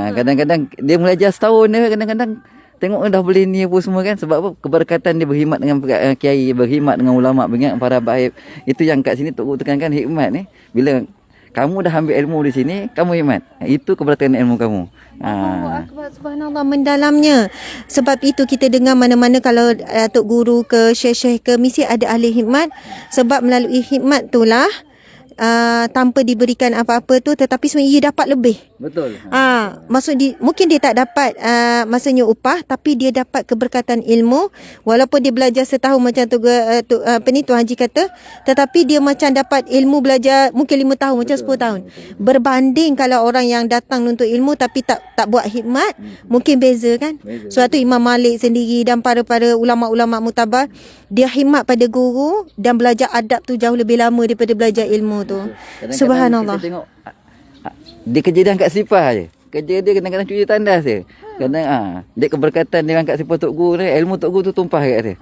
Kadang-kadang dia belajar setahun dia, kadang-kadang tengok dah boleh ni apa semua kan. Sebab apa? Keberkatan dia berkhidmat dengan kiai, berkhidmat dengan ulama, berkhidmat para baik. Itu yang kat sini Tok tekankan hikmat ni. Bila kamu dah ambil ilmu di sini, kamu hikmat. Itu keberkatan ilmu kamu. Allahu Akbar, subhanallah, mendalamnya. Sebab itu kita dengar mana-mana kalau Tok Guru ke Syekh-Syekh ke, mesti ada ahli hikmat. Sebab melalui hikmat itulah tanpa diberikan apa-apa tu, tetapi sebenarnya ia dapat lebih. Betul. Mungkin dia tak dapat maksudnya upah, tapi dia dapat keberkatan ilmu. Walaupun dia belajar setahun macam tu, Tuan Haji kata, tetapi dia macam dapat ilmu belajar mungkin 5 tahun, macam 10 tahun. Berbanding kalau orang yang datang untuk ilmu tapi tak buat khidmat, mungkin beza kan. Sebab tu Imam Malik sendiri dan para ulama-ulama mutabar, dia khidmat pada guru dan belajar adab tu jauh lebih lama daripada belajar ilmu tu. Kadang-kadang Subhanallah. kita tengok dia kerja dia angkat sipar je. Kerja dia kadang-kadang cuci tandas je. Kadang dia keberkatan dia angkat sipar Tok Guru ni, ilmu Tok Guru tu tumpah kat dia.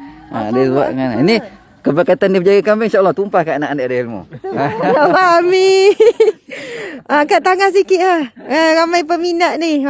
Dia buat kan. Ini keberkatan dia berjaga kambing, insya-Allah tumpah kat anak-anak dia ilmu. Allah, amin. Kat tangan sikit ramai peminat ni.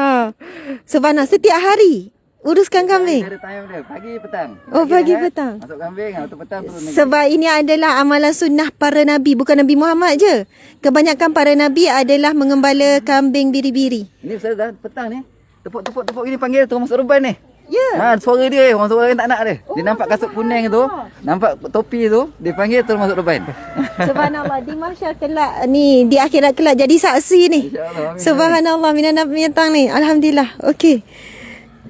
Subhanallah, setiap hari uruskan kambing. Ada time dia pagi petang. Oh, pagi petang. Masuk kambing, waktu petang turun lagi. Sebab ini adalah amalan sunnah para Nabi, bukan Nabi Muhammad je. Kebanyakan para Nabi adalah mengembala kambing biri-biri. Ini Ustaz dah petang ni. Tepuk gini panggil tu masuk reban ni. Ya. Suara dia, orang suara lain tak nak dia. Dia nampak kasut kuning tu, nampak topi tu, dia panggil terus masuk reban. Subhanallah, di mahsyar kelak ni, di akhirat kelak jadi saksi ni. InsyaAllah. Subhanallah, minang ni. Alhamdulillah. Okey.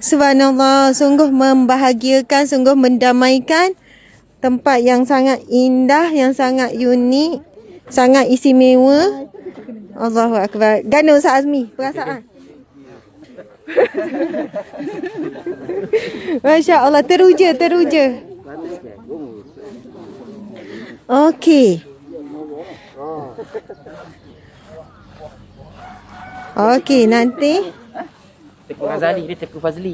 Subhanallah, sungguh membahagiakan, sungguh mendamaikan. Tempat yang sangat indah, yang sangat unik, sangat istimewa. Allahu Akbar. Gana Ustaz Azmi, perasaan. Masya Allah, teruja. Okey. Okey, nanti Teku Razali, dia Teku Fazli.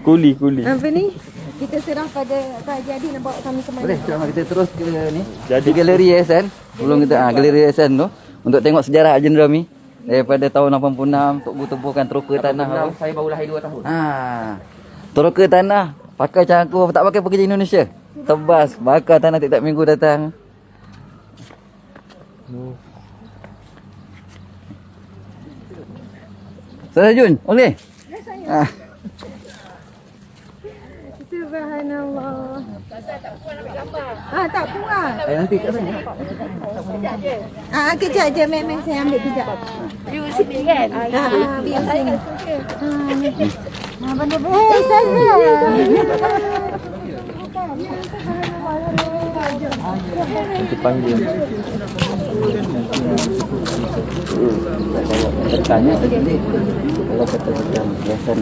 Kuli. apa ni? Kita serah pada Kak Jadi nak bawa kami ke mana? Boleh, jom kita terus ke ni. Jadi. Di Galeri Ihsan. Sebelum kita Galeri Ihsan tu untuk tengok sejarah Anjing Derami daripada tahun 86 Tok Guru tebuhkan teroka tanah. Saya baru lahir 2 tahun. Teroka tanah pakai cangkul, tak pakai pekerja Indonesia. Tebas, bakar tanah tiap minggu datang. Ustaz Jun, boleh? Subhanallah. Tak puas. Nanti kat sana. Kejap je, Mek saya ambil kejap. You sini kan? Biar sini. Benda Kita panggil. Tanya tadi kalau kata macam biasan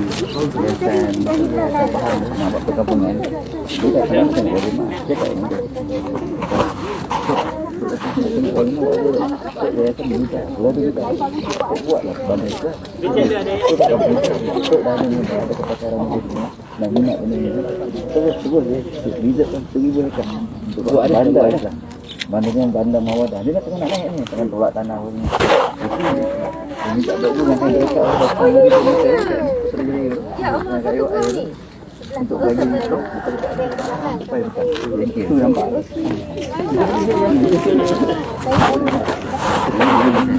bahan nak buat perkampungan dia tak sama macam rumah dia tak ini dia kata dia kalau dia tak buatlah bandar itu untuk dah ni ada kepakaran dan minat benda ni terus dia visit kan pergi boleh kan untuk buat bandar lah. Bandingnya bandar Mawadah. Dia tengah nak naik ni, tengah tolak tanah ni. Ini tak ada pun nanti dekat ya Allah satu kali. Untuk bagi itu supaya dekat. Itu nampak.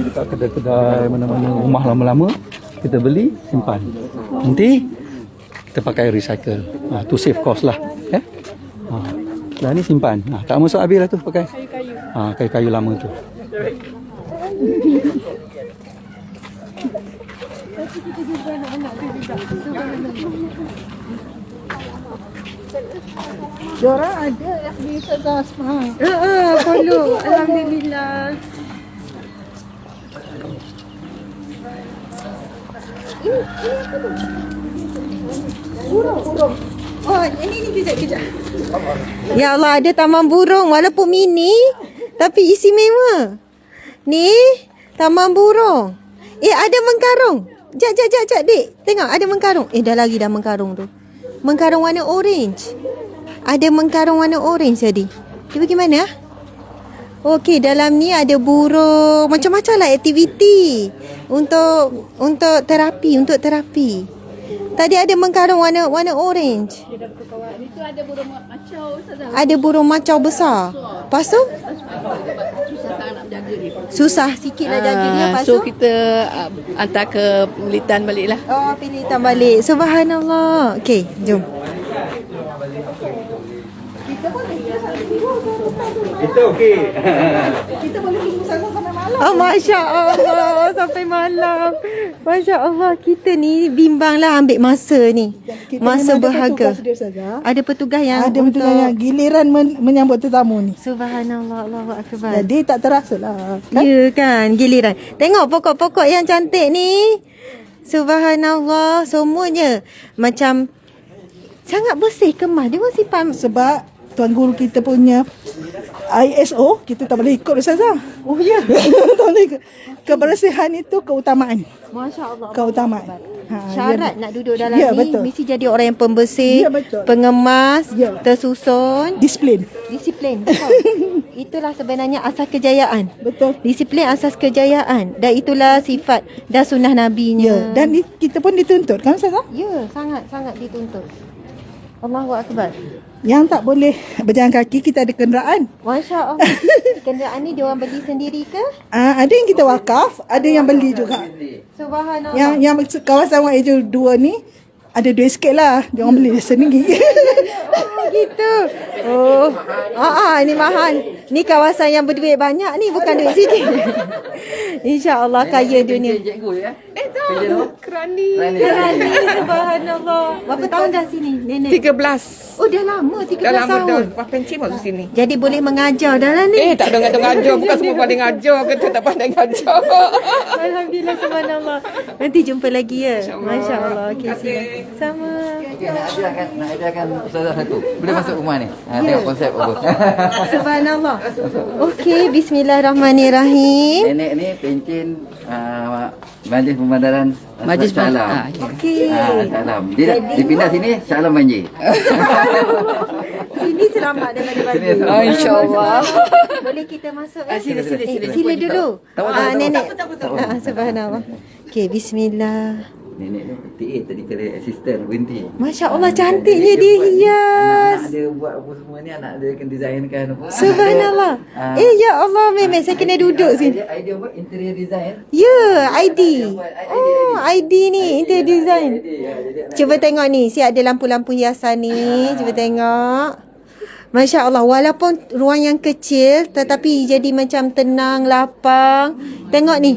Dekat kedai-kedai mana-mana rumah lama-lama kita beli, simpan. Nanti kita pakai recycle. Tu save cost lah. Dah ni simpan. Tak masuk habis lah tu pakai. Kayu-kayu lama tu. Diorang ada FB Ustazah Asma. follow. Alhamdulillah. Burung. Oh, ini kejap. Ya Allah, ada taman burung walaupun mini tapi istimewa. Ni taman burung. Ada mengkarung. Jap, Dik. Tengok ada mengkarung. Dah lagi dah mengkarung tu. Mengkarung warna orange. Ada mengkarung warna orange tadi. Dia pergi mana? Okey, dalam ni ada burung, macam-macam lah aktiviti untuk terapi. Tadi ada mengkarung warna orange. Itu ada burung macau, Ustazah. Ada burung macau besar. Lepas tu? Susah sangat nak jaga dia. Susah sikit lah jaga dia. Lepas So tu? kita hantar ke penelitian balik lah. Oh, penelitian balik. Subhanallah. Okey, jom. Itu okey. Kita boleh tunggu Ustazah sampai malam. Oh, Masya Allah. Sampai malam. Masya Allah. Kita ni bimbang lah ambil masa ni. Kita Masa memang ada berharga. petugas dia, Ustazah. Ada petugas yang Ada betul yang giliran menyambut tetamu ni. Subhanallah, Allahu Akbar. Jadi tak terasa lah. Ya kan, giliran. Tengok pokok-pokok yang cantik ni. Subhanallah, semuanya macam sangat bersih, kemas. Dia pun simpan. Sebab Tuan Guru kita punya ISO, kita tak boleh ikut Ustazah. Oh ya. Tak boleh ikut. Kebersihan itu keutamaan. Masya Allah. Keutamaan. Syarat nak duduk dalam ya, ni betul. mesti jadi orang yang pembersih, Ya, betul. pengemas, Ya. tersusun, Disiplin. disiplin. Betul. Itulah sebenarnya asas kejayaan. Betul. Disiplin asas kejayaan. Dan itulah sifat dan sunnah nabinya. Ya, dan kita pun dituntut kan Ustazah? Ya, sangat-sangat dituntut. Allahu Akbar. Yang tak boleh berjalan kaki, kita ada kenderaan. Masya Allah. Kenderaan ni diorang beli sendiri ke? Ada yang kita wakaf, ada yang beli juga. Subhanallah. Yang kawasan YJ 2 ni ada duit sikit lah. Dia orang beli sendiri. Oh gitu. Oh. Ini mahal. Ni kawasan yang berduit banyak ni, bukan duit sikit. InsyaAllah kaya dunia. Cikgu ya. Kerani. Kerani, subhanallah. Berapa tahun dah sini, nenek? 13. Oh, dah lama, 13 Dah lama dah. tahun. Pak pencik masuk sini. Jadi boleh mengajar dah lah ni. Tak ada ngajar. Bukan semua pandai ngajar. Kita tak pandai ngajar. Alhamdulillah, subhanallah. Nanti jumpa lagi ya. Masya Allah. Okey, sila. Sama. Okey, nak ajarkan Ustazah satu. Boleh masuk rumah ni. Tengok konsep apa. Subhanallah. Okey, bismillahirrahmanirrahim. Nenek ni pencin Majlis Pemandaran Majlis Salam. Okey. Salam. Dia pindah sini Salam banjir. Sini selamat daripada banjir. InsyaAllah. Boleh kita masuk ya? Sila. Sila dulu. Tak apa. Nenek. Subhanallah. Okey, bismillah. Nenek tu TA, technical assistant berhenti. Masya Allah, cantiknya dia hias. Anak dia buat apa semua ni, anak dia kena designkan apa. Subhanallah. Ya Allah, memang saya kena duduk sini. Idea buat interior design. Ya, ID. Oh, ID ni, interior design. Cuba tengok ni, si ada lampu-lampu hiasan ni. Cuba tengok. Masya Allah, walaupun ruang yang kecil tetapi jadi macam tenang, lapang. Tengok ni.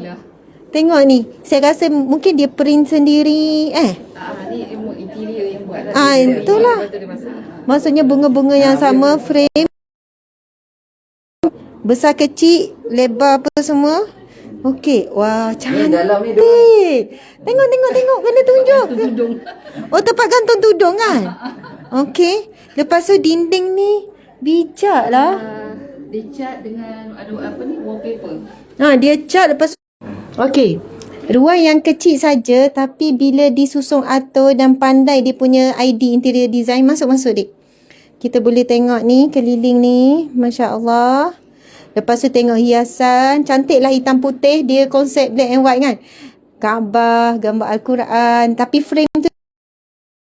Tengok ni. Saya rasa mungkin dia print sendiri. Ni ilmu interior yang buat. Itulah. Maksudnya bunga-bunga yang sama, frame. Besar kecil, lebar apa semua. Okey. Wah, cantik. Tengok. Kena tunjuk. Oh, tempat gantung tudung kan? Okey. Lepas tu dinding ni bijak lah. Dia cat dengan apa ni, wallpaper. Dia cat lepas tu. Okey. Ruang yang kecil saja tapi bila disusun atur dan pandai dia punya ID interior design, masuk dik. Kita boleh tengok ni keliling ni, masya-Allah. Lepas tu tengok hiasan, cantiklah hitam putih, dia konsep black and white kan. Kaabah, gambar Al-Quran, tapi frame tu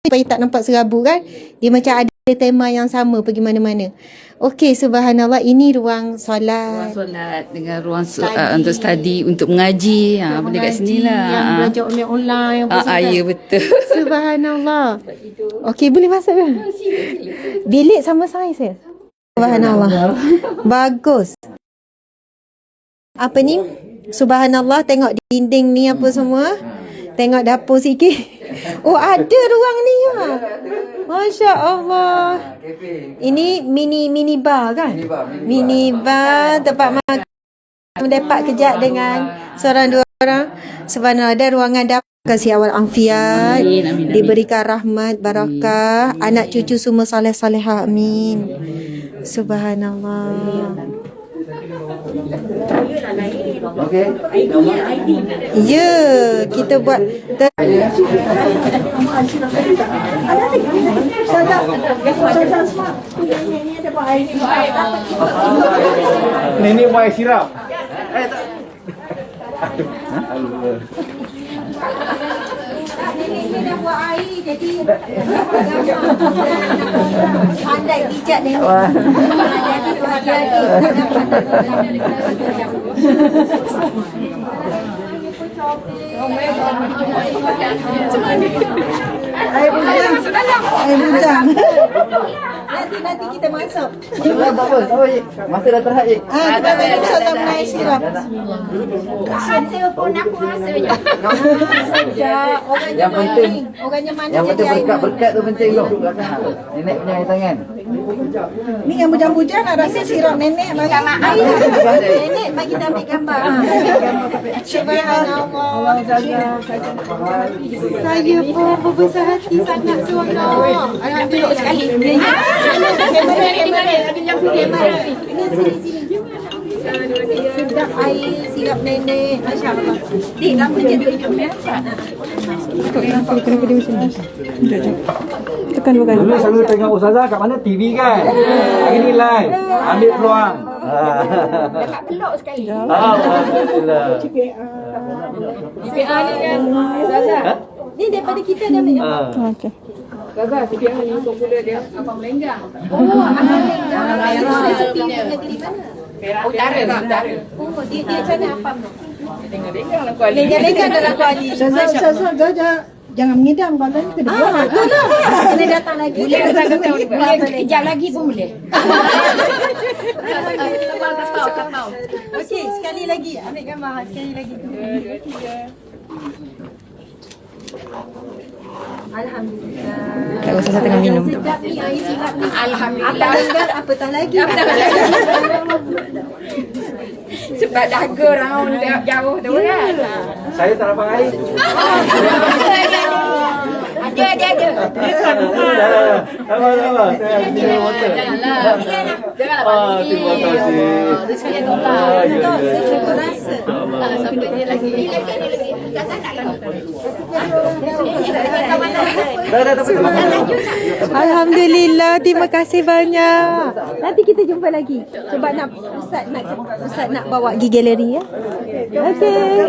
supaya tak nampak serabut kan. Dia macam ada tema yang sama pergi mana-mana. Okey, subhanallah, ini ruang solat. Ruang solat dengan ruang untuk study, untuk mengaji. Boleh kat sini lah. Yang belajar online. Ya, betul. Subhanallah. Okey, boleh masuk kan? Bilik sama saiz saya. Subhanallah. Bagus. Apa ni? Subhanallah, tengok dinding ni apa semua. Tengok dapur sikit. Oh, ada ruang ni ya. Masya Allah. Ini mini bar kan? Mini bar, tempat makan. Mendapat kejap dengan seorang dua orang. Subhanallah, ada ruangan dapur. Kasih awal afiat. Diberikan rahmat, barakah. Anak cucu semua saleh-salehah. Amin. Subhanallah. Okey. Ya, kita buat Nenek buat air sirap. Nenek dah buat air, jadi pandai bijak nenek. Jadi tu hati-hati. Air bujang. Nanti kita masuk. Tak apa. Masa dah terhad je. Kita boleh bersama mengenai siram. Saya pun aku rasanya. Yang penting, Orangnya mana yang penting jadi air. berkat tu penting tu. Nenek punya air tangan. Ni yang bujang-bujang nak rasa sirap nenek bagi Nenek bagi kita ambil gambar. Subhanallah. Saya pun berbesar hati sangat seronok. Alhamdulillah sekali. Kamera ni ada yang kamera. Sini. Sedap air sirap nenek. Masya-Allah. Dik, apa je tu hidup biasa. Tekan bukan. Dulu selalu tengok Ustazah kat mana TV kan. Hari ni live. Ambil peluang. Dekat peluk sekali. Alhamdulillah. CPR ni kan. Zaza. Ni daripada kita dah ambil. Okey. Zaza, CPR ni popular dia apa melenggang. Oh, Alhamdulillah. Dia negeri mana? Utara. Oh, dia macam mana apam tu? Lenggang lah kuali. Lenggang dalam kuali. Ustazah jangan mengidam kalau ni kena buat. Kena datang lagi. Boleh kejap lagi pun boleh. Kapal. Okey, sekali lagi. Ambil gambar. Sekali lagi. Alhamdulillah. Tak usah saya tengah minum. Sedap ni air sirap ni. Alhamdulillah. Apatah lagi. Sebab dahaga round jauh tu kan. Saya tak dapat air. Ada. Sama-sama. Janganlah. Janganlah bagi. Terima kasih. Rezeki yang Allah. Saya cuba rasa. Sampai dia lagi. Alhamdulillah, terima kasih banyak. Nanti kita jumpa lagi. Sebab Ustaz nak bawa pergi galeri ya. Okey.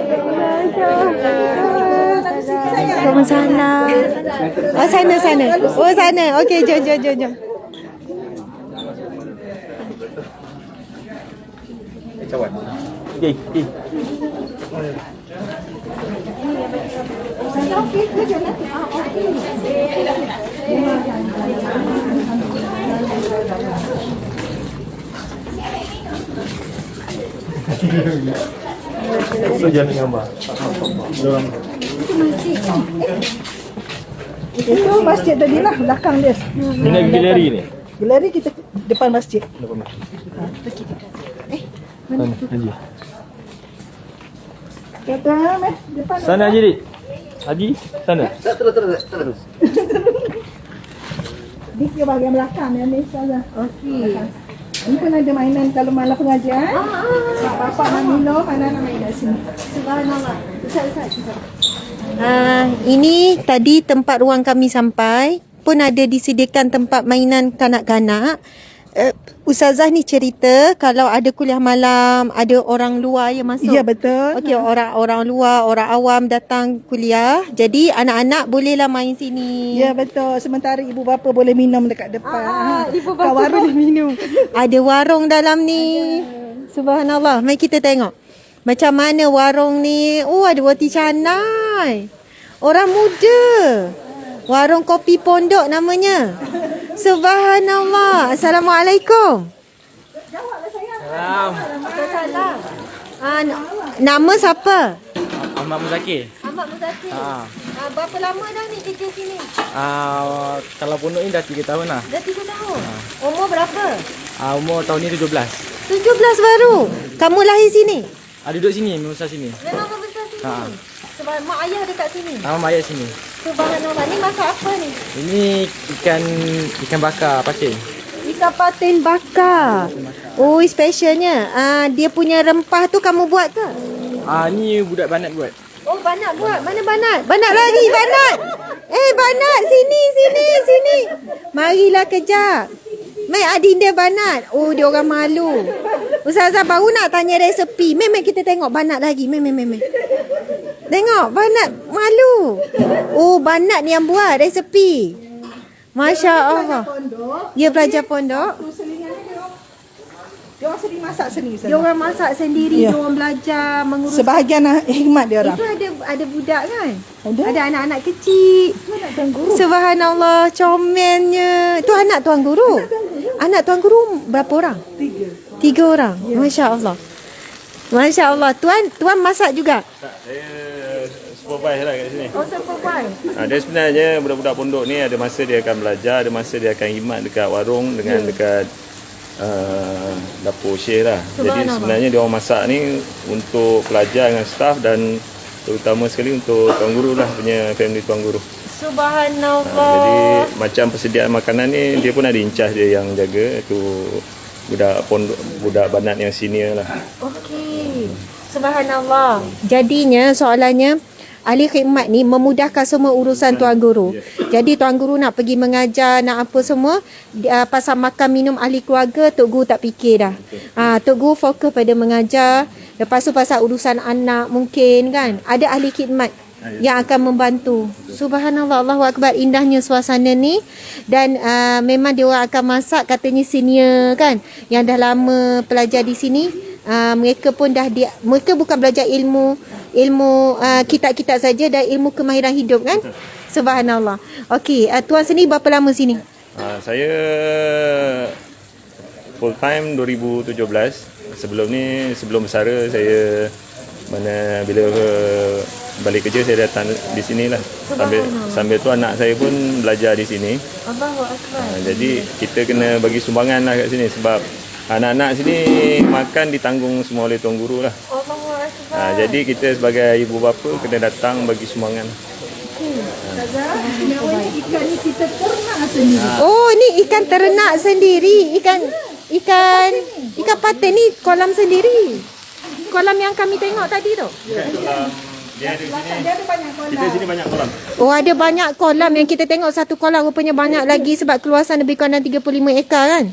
Waalaikumsalam. Oh, sana. Oh, sana. Okey, jom. Okey. So jangan gambar. Itu masjid tadi lah, belakang dia. Ni nak galeri ni. Galeri kita depan masjid. Sana, Haji. Kata depan. Sana Haji dik. Haji, sana. Terus. Di bahagian belakang ya ni saja. Okey. Ini pun ada mainan kalau malam pengajian. Bapak nak minum, anak nak main kat sini. Subhanallah. Ini tadi tempat ruang kami sampai. Pun ada disediakan tempat mainan kanak-kanak. Ustazah ni cerita kalau ada kuliah malam, ada orang luar yang masuk. Ya, betul. Okey, orang luar, orang awam datang kuliah. Jadi anak-anak bolehlah main sini. Ya, betul. Sementara ibu bapa boleh minum dekat depan. Ibu bapa boleh minum. Ada warung dalam ni. Subhanallah. Mari kita tengok. Macam mana warung ni. Oh, ada roti canai. Orang muda. Warung kopi pondok namanya. Subhanallah. Assalamualaikum. Salam. Nama siapa? Ahmad Muzakir. Ahmad Muzakir. Berapa lama dah ni kerja sini? Kalau pondok ni dah 3 tahun lah. Dah 3 tahun. Umur berapa? Umur tahun ni 17. 17 baru. Kamu lahir sini? Duduk sini, membesar sini. Memang membesar sini. Sebab mak ayah dekat sini. Mak ayah sini. Subhanallah. Ni masak apa ni? Ini ikan bakar patin. Ikan patin bakar. Oh, specialnya. Dia punya rempah tu kamu buat ke? Ni budak Banat buat. Oh, Banat buat. Mana Banat? Banat lagi, Banat. Banat. Sini. Marilah kejap. Mai Adinda Banat. Oh, dia orang malu. Ustazah baru nak tanya resepi. Mai kita tengok Banat lagi. Mai. Tengok, Banat malu. Oh, Banat ni yang buat resepi. Masya Allah. Dia belajar pondok. Dia orang sendiri masak sendiri. Dia orang masak sendiri. Ya. Dia orang belajar mengurus. Sebahagian hikmat dia orang. Itu ada budak kan? Ada. Anak-anak kecil. Subhanallah, comelnya. Tu anak tuan guru. Anak tuan guru berapa orang? 3 orang. Ya. Masya Allah. Tuan masak juga? Tak, saya supervise lah kat sini. Oh, supervise. Dia sebenarnya budak-budak pondok ni ada masa dia akan belajar, ada masa dia akan khidmat dekat warung dengan dekat dapur Syekh lah. Jadi sebenarnya dia orang masak ni untuk pelajar dengan staff dan terutama sekali untuk tuan guru lah, punya family tuan guru. Subhanallah. Jadi macam persediaan makanan ni dia pun ada in charge dia yang jaga, tu budak pondok, budak Banat yang senior lah. Okey. Subhanallah. Jadinya soalannya ahli khidmat ni memudahkan semua urusan tuan guru. Jadi tuan guru nak pergi mengajar, nak apa semua, pasal makan minum ahli keluarga Tok Guru tak fikir dah. Tok Guru fokus pada mengajar. Lepas tu pasal urusan anak mungkin kan. Ada ahli khidmat yang akan membantu. Subhanallah, Allahu Akbar, indahnya suasana ni. Dan memang dia orang akan masak, katanya senior kan, yang dah lama pelajar di sini. Mereka pun mereka bukan belajar ilmu kitab-kitab saja, dan ilmu kemahiran hidup kan. Subhanallah. Okey, tuan sendiri berapa lama sini? Saya full time 2017. Sebelum bersara saya bila balik kerja saya datang di sinilah. Sambil tu anak saya pun belajar di sini. Allahu Akbar. Jadi kita kena bagi sumbangan lah kat sini sebab anak-anak sini makan ditanggung semua oleh tuan guru lah. Allahu Akbar. Jadi kita sebagai ibu bapa kena datang bagi sumbangan. Ikan ni kita ternak sendiri. Oh, ni ikan ternak sendiri. Ikan patin ni kolam sendiri. Kolam yang kami tengok tadi tu. Dia ada sini. Kita sini banyak kolam. Oh, ada banyak kolam. Yang kita tengok satu kolam rupanya banyak lagi sebab keluasan lebih kurang 35 ekar kan?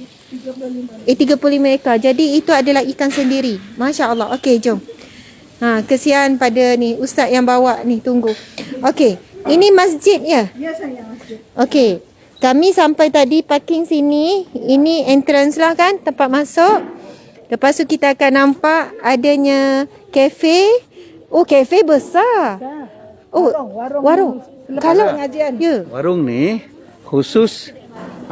35 ekar. Jadi itu adalah ikan sendiri. Masya Allah. Okey, jom. Kesian pada ni ustaz yang bawa ni, tunggu. Okey, Ini masjid ya? Ya saya masjid. Okey. Kami sampai tadi parking sini. Ini entrance lah kan, tempat masuk. Lepas tu kita akan nampak adanya kafe. Oh, kafe besar. Oh, warung. Kalau pengajian. ya. Warung ni khusus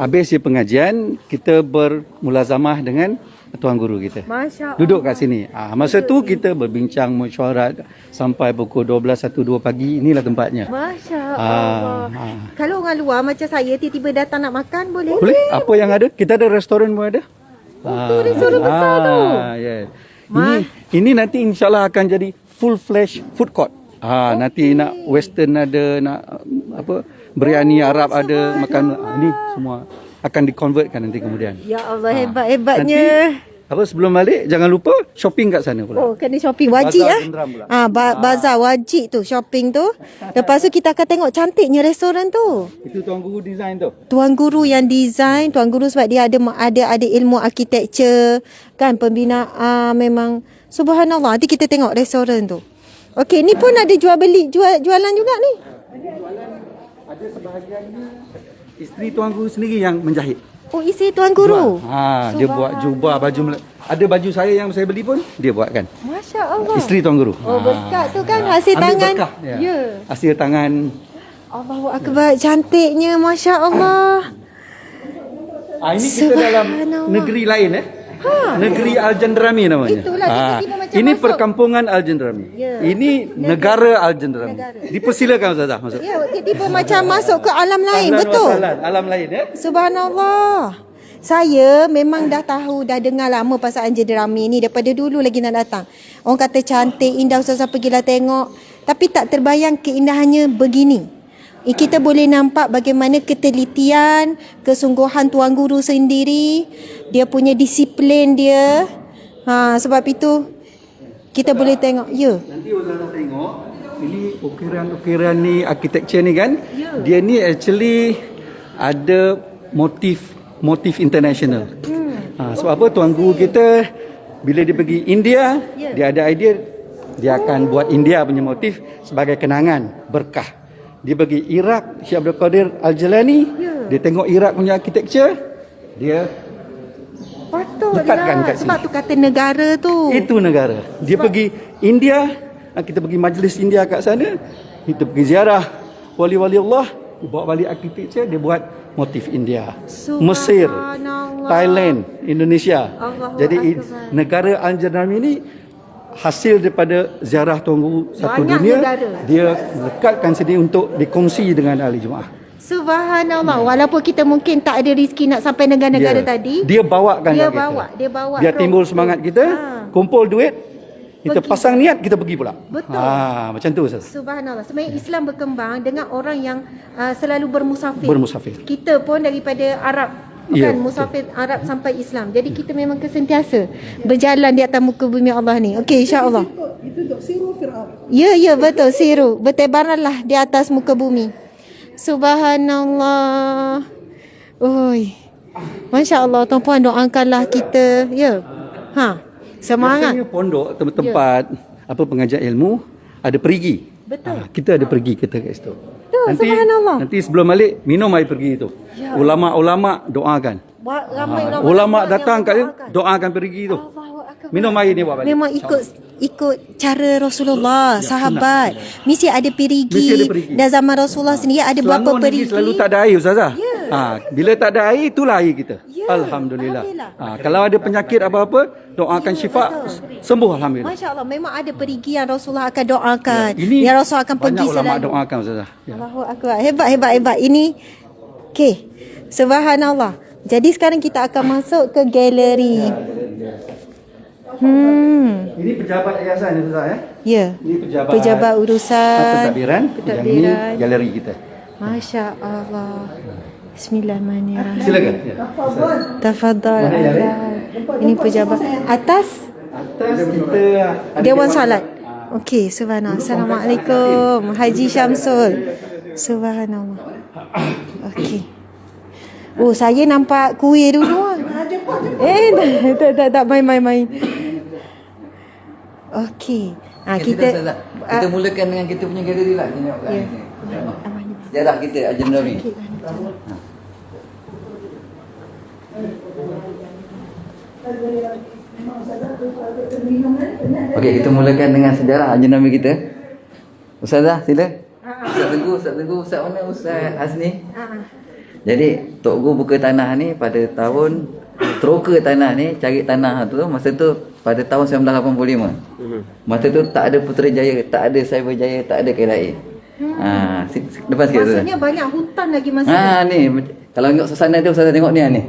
habis pengajian kita bermulazamah dengan tuan guru kita. Masya Allah. Duduk kat sini. Masa tu kita berbincang mesyuarat sampai pukul 12 1 2 pagi. Inilah tempatnya. Masya Allah. Kalau orang luar macam saya tiba-tiba datang nak makan boleh? Boleh? Apa yang ada? Kita ada restoran pun ada. Tu restoran besar tu. Yes. Ini nanti insyaAllah akan jadi full fledged food court. Nanti nak western ada, nak apa biryani Arab ada, makan ini semua akan dikonvertkan nanti kemudian. Ya Allah, hebat-hebatnya. Apa sebelum balik jangan lupa shopping kat sana pula. Oh, kena shopping wajib Bazar ah. Jenderam pula. Bazar wajib tu, shopping tu. Lepas tu kita akan tengok cantiknya restoran tu. Itu tuan guru design tu. Tuan guru yang design, tuan guru sebab dia ada ilmu architecture kan, pembinaan memang subhanallah. Nanti kita tengok restoran tu. Okey, ni pun ada jualan juga ni. Ada sebahagian ni isteri tuan guru sendiri yang menjahit. Oh, isi tuan guru. Dia buat jubah baju ada baju saya yang saya beli pun dia buatkan. Masya Allah. Isteri tuan guru. Oh, berkat tu kan hasil Ambil tangan. berkah. Ya. Hasil tangan. Allahu akbar, cantiknya, Masya Allah. Ini kita dalam negeri lain Negeri Al-Jandrami namanya. Itulah, tiba-tiba macam ini masuk. perkampungan Al-Jandrami. Ya. Ini negara Al-Jandrami. Dipersilakan Ustazah masuk. Ya, tiba-tiba macam masuk ke alam lain, betul? Alam lain Subhanallah. Saya memang dah tahu, dah dengar lama pasal Al-Jandrami ni daripada dulu lagi nak datang. Orang kata cantik, indah, Ustazah pergilah tengok. Tapi tak terbayang keindahannya begini. Kita boleh nampak bagaimana ketelitian, kesungguhan tuan guru sendiri, dia punya disiplin dia. Sebab itu kita boleh tengok. Ya. Nanti Ustazah tengok ini ukiran-ukiran ni architecture ni kan. Dia ni actually ada motif international. Sebab apa tuan guru kita bila dia pergi India, dia ada idea dia akan buat India punya motif sebagai kenangan berkah. Dia pergi Iraq, Syekh Abdul Qadir Al-Jilani, dia tengok Iraq punya architecture, dia dekatkan kat sini. Sebab tu kata negara tu. Itu negara. Dia pergi India, kita pergi majlis India kat sana, kita pergi ziarah wali-wali Allah, dia bawa balik architecture, dia buat motif India. Mesir, Thailand, Indonesia. Jadi negara Al-Jandrami ni hasil daripada ziarah tuan guru satu Banyak dunia negara. dia lekatkan sendiri untuk dikongsi dengan ahli jemaah. Subhanallah. Walaupun kita mungkin tak ada rezeki nak sampai negara-negara tadi, Dia bawakan dia kat bawa, kita. dia bawa. Biar timbul semangat kita, kumpul duit, kita pasang niat, kita pergi pula. Betul. Macam tu Ustaz. Subhanallah. Sebenarnya Islam berkembang dengan orang yang selalu bermusafir. Bermusafir. Kita pun daripada Arab, bukan musafir Arab sampai Islam. Jadi kita memang kesentiasa berjalan di atas muka bumi Allah ni. Okey, insya-Allah. Itu untuk siru Fir'aun. Ya, betul, siru. Bertebaranlah di atas muka bumi. Subhanallah. Oi. Masya-Allah, tuan-puan doakanlah kita. Ya. Semangat. Biasanya pondok tempat pengajian ilmu ada perigi. Betul. Kita ada pergi kita kat situ. Subhanallah. Nanti sebelum balik minum air pergi itu. Ulama-ulama doakan. Ramai Ulama datang kat dia doakan pergi itu. Minum air ni buat balik. Memang ikut cara Rasulullah, sahabat. Mesti ada perigi. Mesti ada perigi. Dan zaman Rasulullah sendiri ada berapa Selangor ni perigi. selalu tak ada air Ustazah. Bila tak ada air itulah air kita. Alhamdulillah. Kalau ada penyakit apa-apa doakan syifa sembuh alhamdulillah. Masya-Allah, memang ada perigi yang Rasulullah akan doakan. Yang Rasulullah akan pergi banyak ulama selalu. doakan Ustazah. Allahu akbar. Hebat. Ini okey. Subhanallah. Jadi sekarang kita akan masuk ke galeri. Ini pejabat yayasan Ustazah Ya. Ini Pejabat urusan pentadbiran. Yang ini galeri kita. Masya-Allah. Bismillahirrahmanirrahim. Silakan. Tafadhal. Ini pejabat atas Kita ada Dewan Salat. Okey, subhanallah. Assalamualaikum. Haji Syamsul. Subhanallah. Okey. Oh, saya nampak kuih dulu. Tak main. Okey. kita kita mulakan dengan kita punya galeri lah. Kita tengok kat sini. Sejarah kita Haji Nurami. Okey, kita mulakan dengan sejarah Haji Nurami kita. Ustazah, sila. Ustaz Teguh, Ustaz mana Ustaz Hasni? Jadi Tok Gu buka tanah ni pada tahun teroka tanah ni, cari tanah tu masa tu pada tahun 1985. Masa tu tak ada Putrajaya, tak ada Cyberjaya, tak ada KLIA. Depan sikit tu. Maksudnya banyak hutan lagi masa Ni kalau tengok suasana dia, Ustaz tengok ni ni.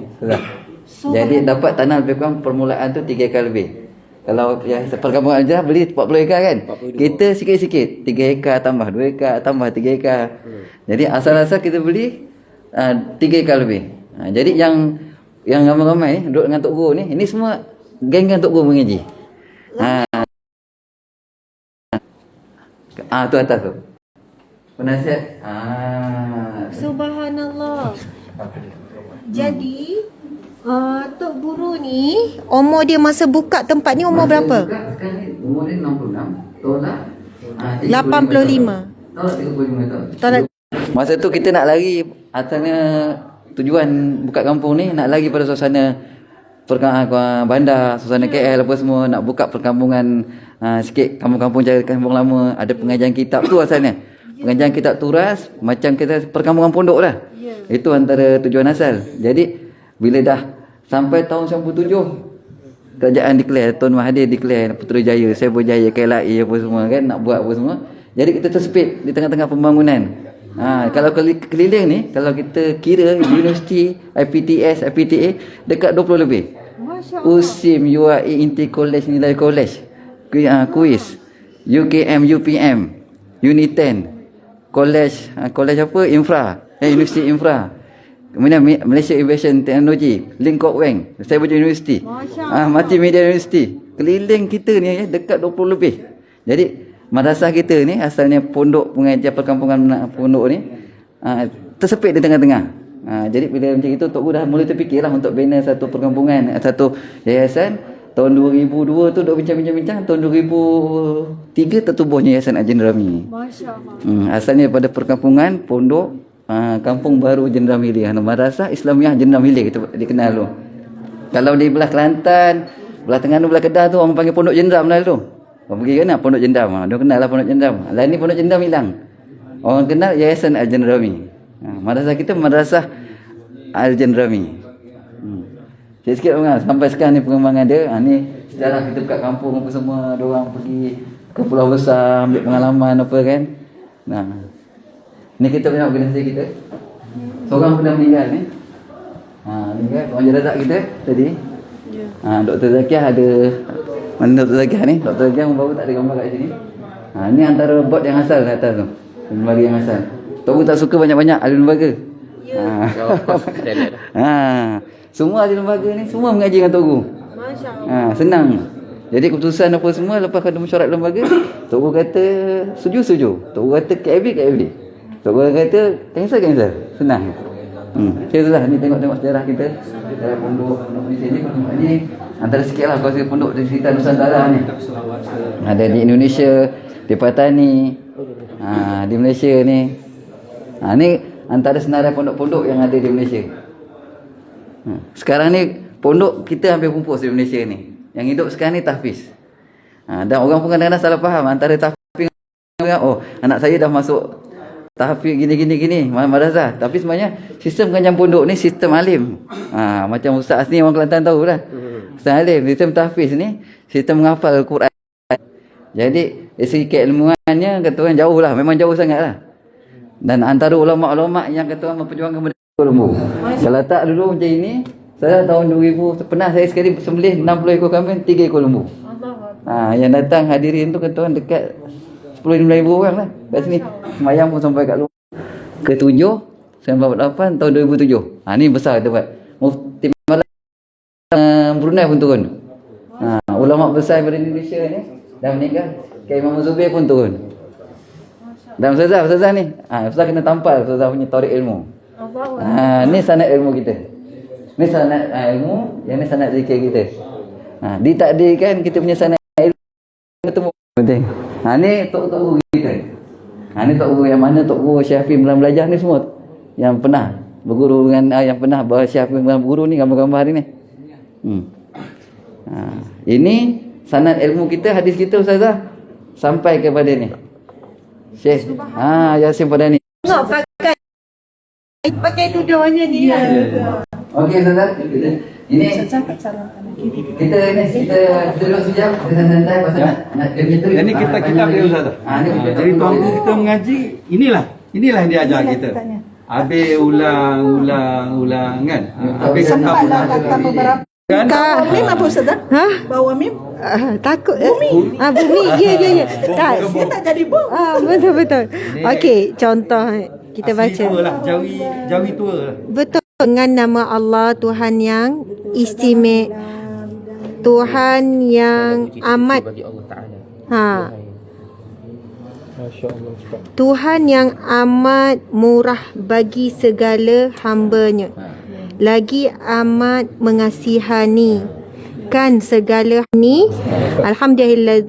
Jadi dapat tanah lebih kurang permulaan tu 3 ekar lebih. Kalau yang perkampungan aja beli 40 ekar kan. Kita sikit-sikit 3 ekar tambah 2 ekar tambah 3 ekar. Jadi asal-asal kita beli 3 ekar lebih. Jadi yang ramai-ramai duduk dengan Tok Guru ni, ini semua geng-geng Tok Guru mengaji. Tu atas tu. Penasihat. Subhanallah. Jadi Tok Guru ni umur dia masa buka tempat ni umur berapa? Sekarang ni umur dia 66. Tolak 85. Tolak 35 tahun. Masa tu kita nak lari, asalnya tujuan buka kampung ni nak lari pada suasana bandar, suasana KL apa semua, nak buka perkampungan sikit, kampung-kampung cara kampung lama, ada pengajian kitab tu asalnya. Pengajian kitab turas macam kita perkampungan pondok lah. Itu antara tujuan asal. Jadi bila dah sampai tahun 97 kerajaan declare, Tuan Mahathir declare Putrajaya, Cyberjaya, KLIA apa semua kan, nak buat apa semua. Jadi kita tersepit di tengah-tengah pembangunan. Kalau keliling ni, kalau kita kira universiti, IPTS, IPTA dekat 20 lebih. USIM, UAE, Inti College, Nilai College, Quiz, UKM, UPM, Uniten, College apa? Infra, Universiti Infra. Kemudian Malaysia Innovation Technology, Lingkok Weng, Cyberjaya University, Multimedia University. Keliling kita ni dekat 20 lebih. Jadi madrasah kita ni asalnya pondok pengajian perkampungan pondok ni tersepit di tengah-tengah. Jadi bila macam itu Tok Guru dah mula terfikirlah untuk bina satu perkampungan, satu yayasan. Tahun 2002 tu duk bincang-bincang, tahun 2003 tertubuhnya Yayasan Haji Nurami. Masya-Allah. Asalnya pada perkampungan pondok Kampung Baru Jenderal Milih, Madrasah Islamiah Jenderal Milih kita dikenal tu. Kalau di belah Kelantan, belah Terengganu, belah Kedah tu orang panggil Pondok Jenderal belah tu. Orang pergi kan Pondok Jenderal. Dia kenal lah Pondok Jenderal. Lain ni Pondok Jenderal hilang. Orang kenal Yayasan Al-Jenderal Rami. Madrasah kita Madrasah Al-Jenderal Rami. Sikit-sikit orang sampai sekarang ni pengembangan dia. Ni sejarah kita buka kampung apa semua, ada orang pergi ke Pulau Besar ambil pengalaman apa kan. Ni kita punya organisasi kita. Seorang pernah meninggal ni. Ni kan orang jenazah kita tadi. Dr. Zakiah ada. Mana Dr. Zakiah ni? Dr. Zakiah baru tak ada gambar kat sini. Ni antara bot yang asal kat atas tu. Lembaga yang asal. Tok Guru tak suka banyak-banyak ahli lembaga. Semua ahli lembaga ni semua mengaji dengan Tok Guru. Masya-Allah. Senang. Jadi keputusan apa semua lepas ada mesyuarat lembaga, Tok Guru kata setuju. Tok Guru kata KAB. Tok Guru kata cancel. Senang. Itulah ni tengok sejarah kita. Sejarah pondok Malaysia ni antara sikitlah kuasa pondok di sekitar Nusantara ni. Ada di Indonesia, di Patani, di Malaysia ni. Ni antara senarai pondok-pondok yang ada di Malaysia. Sekarang ni pondok kita hampir pupus di Malaysia ni. Yang hidup sekarang ni tahfiz. Dan orang pun kadang-kadang salah faham antara tahfiz dengan anak saya dah masuk tahfiz gini madrasah. Tapi sebenarnya sistem pengajian pondok ni sistem alim. Macam Ustaz ni orang Kelantan tahu lah. Sistem alim, sistem tahfiz ni sistem menghafal Al-Quran. Jadi dari segi keilmuannya kata orang jauh lah, memang jauh sangat lah. Dan antara ulama-ulama yang kata orang memperjuangkan benda lembu. Kalau tak dulu macam ini, saya tahun 2000 pernah saya sekali sembelih 60 ekor kambing, 3 ekor lembu. Yang datang hadirin tu kata orang dekat 10-15 orang lah kat sini. Semayang pun sampai kat luar. Ke-7 1948 tahun 2007. Ni besar kita buat. Mufti Brunei pun turun. Ulama besar daripada Indonesia ni dah meninggal. Kiai Muhammad Zubair pun turun. Dan Ustazah ni, Ustazah kena tampal Ustazah punya tarik ilmu. Ni sanad ilmu kita. Ni sanad ilmu, yang ni sanad zikir kita. Ditakdirkan kita punya sanad ilmu ketemu penting. Ha ni tok guru kita. Ha ni tok guru yang mana tok guru Syafiq Malam Belajar ni semua. Yang pernah berguru dengan yang pernah Syafiq Malam Guru ni gambar-gambar hari ni. Ha, ini sanad ilmu kita, hadis kita ustazah sampai kepada ni. Syekh Yasin Padani. Tengok pakai tudungnya dia. Okey ustazah. Ini kita duduk sekejap, kita santai pasal nak cerita. Ini kita boleh ustaz. Jadi tuan guru kita mengaji, inilah yang dia ajar kita. Habis ulang kan. Habis Sempat lah kata beberapa. kan. Bawa mim apa Ustaz? Ha? Bawa mim? Takut. Bumi. Bumi. Ya. Tak. Dia tak jadi bom. Betul. Okey, contoh kita baca. Tua lah, jawi tua lah. Betul. Dengan nama Allah, Tuhan yang istimewa, Tuhan yang amat Tuhan yang amat murah bagi segala hamba-Nya, lagi amat mengasihani kan segala ni. Alhamdulillah